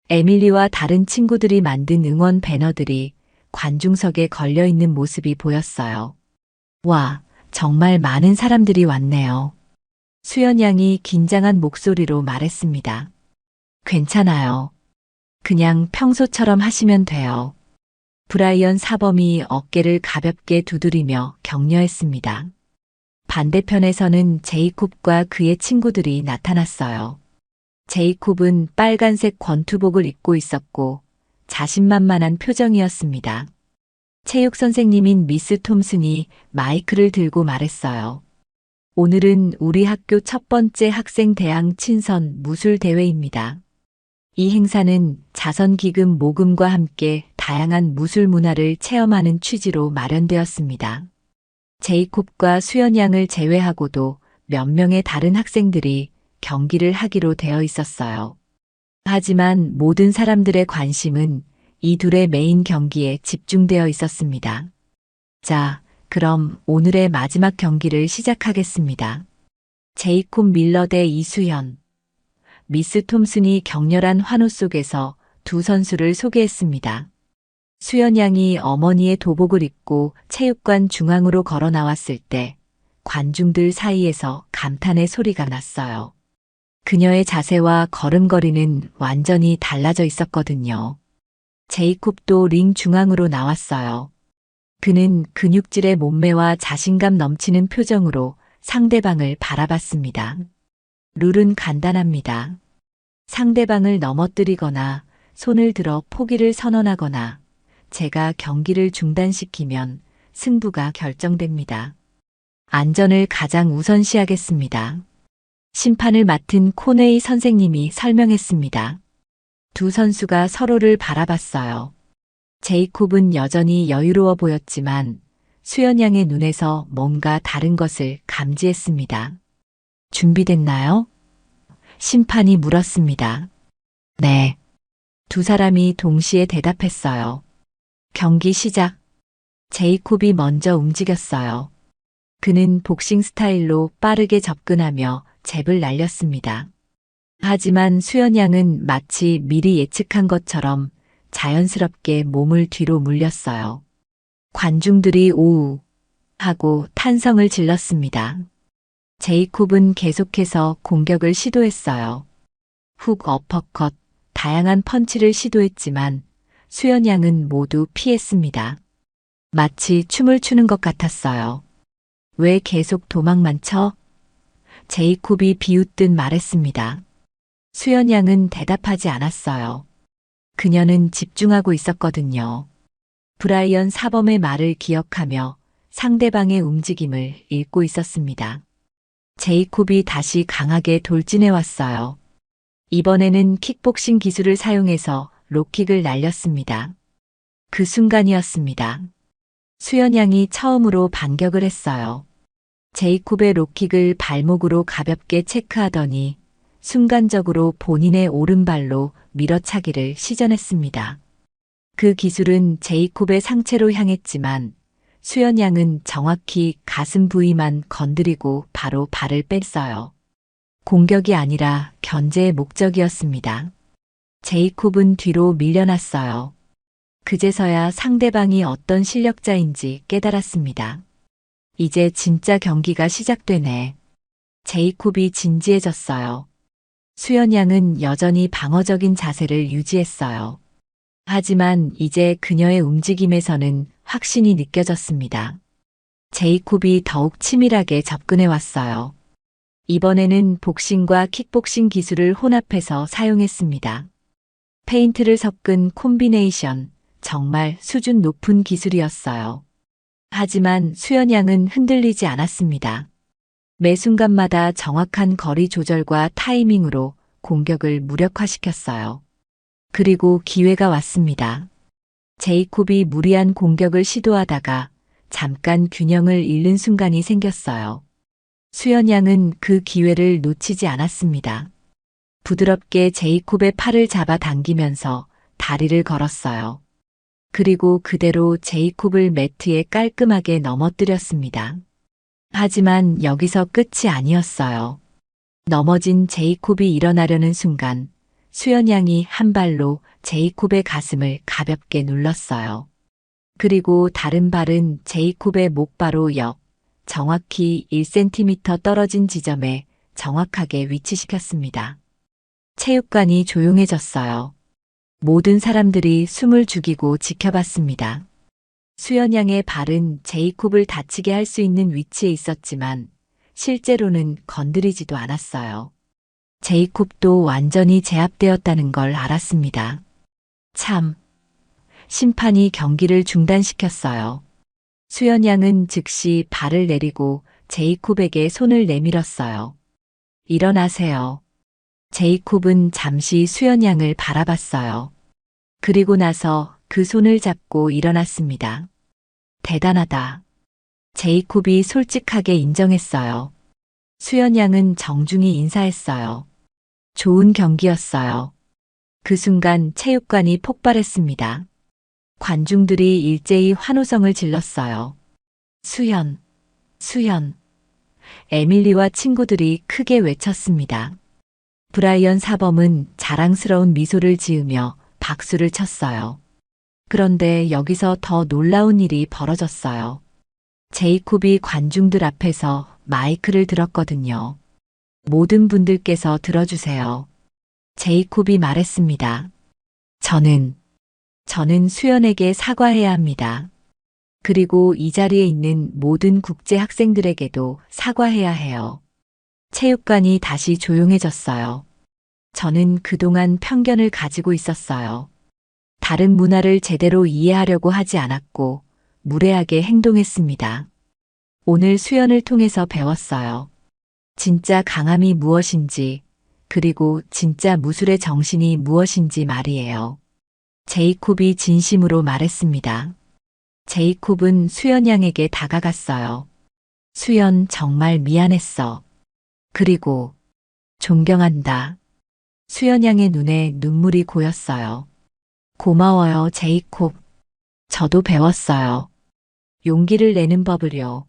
S1: 에밀리와 다른 친구들이 만든 응원 배너들이 관중석에 걸려 있는 모습이 보였어요. 와, 정말 많은 사람들이 왔네요. 수연양이 긴장한 목소리로 말했습니다. 괜찮아요. 그냥 평소처럼 하시면 돼요. 브라이언 사범이 어깨를 가볍게 두드리며 격려했습니다. 반대편에서는 제이콥과 그의 친구들이 나타났어요. 제이콥은 빨간색 권투복을 입고 있었고 자신만만한 표정이었습니다. 체육 선생님인 미스 톰슨이 마이크를 들고 말했어요. 오늘은 우리 학교 첫 번째 학생 대항 친선 무술 대회입니다. 이 행사는 자선기금 모금과 함께 다양한 무술 문화를 체험하는 취지로 마련되었습니다. 제이콥과 수연양을 제외하고도 몇 명의 다른 학생들이 경기를 하기로 되어 있었어요. 하지만 모든 사람들의 관심은 이 둘의 메인 경기에 집중되어 있었습니다. 자, 그럼 오늘의 마지막 경기를 시작하겠습니다. 제이콥 밀러 대 이수연. 미스 톰슨이 격렬한 환호 속에서 두 선수를 소개했습니다. 수연양이 어머니의 도복을 입고 체육관 중앙으로 걸어 나왔을 때 관중들 사이에서 감탄의 소리가 났어요. 그녀의 자세와 걸음걸이는 완전히 달라져 있었거든요. 제이콥도 링 중앙으로 나왔어요. 그는 근육질의 몸매와 자신감 넘치는 표정으로 상대방을 바라봤습니다. 룰은 간단합니다. 상대방을 넘어뜨리거나 손을 들어 포기를 선언하거나 제가 경기를 중단시키면 승부가 결정됩니다. 안전을 가장 우선시하겠습니다. 심판을 맡은 코네이 선생님이 설명했습니다. 두 선수가 서로를 바라봤어요. 제이콥은 여전히 여유로워 보였지만 수연 양의 눈에서 뭔가 다른 것을 감지했습니다. 준비됐나요? 심판이 물었습니다. 네. 두 사람이 동시에 대답했어요. 경기 시작. 제이콥이 먼저 움직였어요. 그는 복싱 스타일로 빠르게 접근하며 잽을 날렸습니다. 하지만 수연 양은 마치 미리 예측한 것처럼 자연스럽게 몸을 뒤로 물렸어요. 관중들이 오우 하고 탄성을 질렀습니다. 제이콥은 계속해서 공격을 시도했어요. 훅, 어퍼컷, 다양한 펀치를 시도했지만 수연 양은 모두 피했습니다. 마치 춤을 추는 것 같았어요. 왜 계속 도망만 쳐? 제이콥이 비웃듯 말했습니다. 수연 양은 대답하지 않았어요. 그녀는 집중하고 있었거든요. 브라이언 사범의 말을 기억하며 상대방의 움직임을 읽고 있었습니다. 제이콥이 다시 강하게 돌진해 왔어요. 이번에는 킥복싱 기술을 사용해서 록킥을 날렸습니다. 그 순간이었습니다. 수연 양이 처음으로 반격을 했어요. 제이콥의 록킥을 발목으로 가볍게 체크하더니 순간적으로 본인의 오른발로 밀어차기를 시전했습니다. 그 기술은 제이콥의 상체로 향했지만 수연 양은 정확히 가슴 부위만 건드리고 바로 발을 뺐어요. 공격이 아니라 견제의 목적이었습니다. 제이콥은 뒤로 밀려났어요. 그제서야 상대방이 어떤 실력자인지 깨달았습니다. 이제 진짜 경기가 시작되네. 제이콥이 진지해졌어요. 수연 양은 여전히 방어적인 자세를 유지했어요. 하지만 이제 그녀의 움직임에서는 확신이 느껴졌습니다. 제이콥이 더욱 치밀하게 접근해 왔어요. 이번에는 복싱과 킥복싱 기술을 혼합해서 사용했습니다. 페인트를 섞은 콤비네이션, 정말 수준 높은 기술이었어요. 하지만 수연 양은 흔들리지 않았습니다. 매 순간마다 정확한 거리 조절과 타이밍으로 공격을 무력화시켰어요. 그리고 기회가 왔습니다. 제이콥이 무리한 공격을 시도하다가 잠깐 균형을 잃는 순간이 생겼어요. 수연 양은 그 기회를 놓치지 않았습니다. 부드럽게 제이콥의 팔을 잡아 당기면서 다리를 걸었어요. 그리고 그대로 제이콥을 매트에 깔끔하게 넘어뜨렸습니다. 하지만 여기서 끝이 아니었어요. 넘어진 제이콥이 일어나려는 순간 수연 양이 한 발로 제이콥의 가슴을 가볍게 눌렀어요. 그리고 다른 발은 제이콥의 목바로 옆, 정확히 1cm 떨어진 지점에 정확하게 위치시켰습니다. 체육관이 조용해졌어요. 모든 사람들이 숨을 죽이고 지켜봤습니다. 수연 양의 발은 제이콥을 다치게 할 수 있는 위치에 있었지만 실제로는 건드리지도 않았어요. 제이콥도 완전히 제압되었다는 걸 알았습니다. 참. 심판이 경기를 중단시켰어요. 수연 양은 즉시 발을 내리고 제이콥에게 손을 내밀었어요. 일어나세요. 제이콥은 잠시 수연 양을 바라봤어요. 그리고 나서 그 손을 잡고 일어났습니다. 대단하다. 제이콥이 솔직하게 인정했어요. 수연 양은 정중히 인사했어요. 좋은 경기였어요. 그 순간 체육관이 폭발했습니다. 관중들이 일제히 환호성을 질렀어요. 수연, 수연. 에밀리와 친구들이 크게 외쳤습니다. 브라이언 사범은 자랑스러운 미소를 지으며 박수를 쳤어요. 그런데 여기서 더 놀라운 일이 벌어졌어요. 제이콥이 관중들 앞에서 마이크를 들었거든요. 모든 분들께서 들어주세요. 제이콥이 말했습니다. 저는 수연에게 사과해야 합니다. 그리고 이 자리에 있는 모든 국제 학생들에게도 사과해야 해요. 체육관이 다시 조용해졌어요. 저는 그동안 편견을 가지고 있었어요. 다른 문화를 제대로 이해하려고 하지 않았고 무례하게 행동했습니다. 오늘 수연을 통해서 배웠어요. 진짜 강함이 무엇인지, 그리고 진짜 무술의 정신이 무엇인지 말이에요. 제이콥이 진심으로 말했습니다. 제이콥은 수연 양에게 다가갔어요. 수연, 정말 미안했어. 그리고 존경한다. 수연 양의 눈에 눈물이 고였어요. 고마워요, 제이콥. 저도 배웠어요. 용기를 내는 법을요.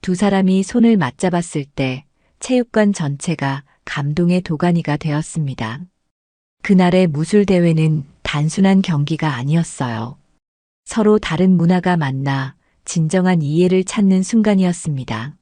S1: 두 사람이 손을 맞잡았을 때 체육관 전체가 감동의 도가니가 되었습니다. 그날의 무술대회는 단순한 경기가 아니었어요. 서로 다른 문화가 만나 진정한 이해를 찾는 순간이었습니다.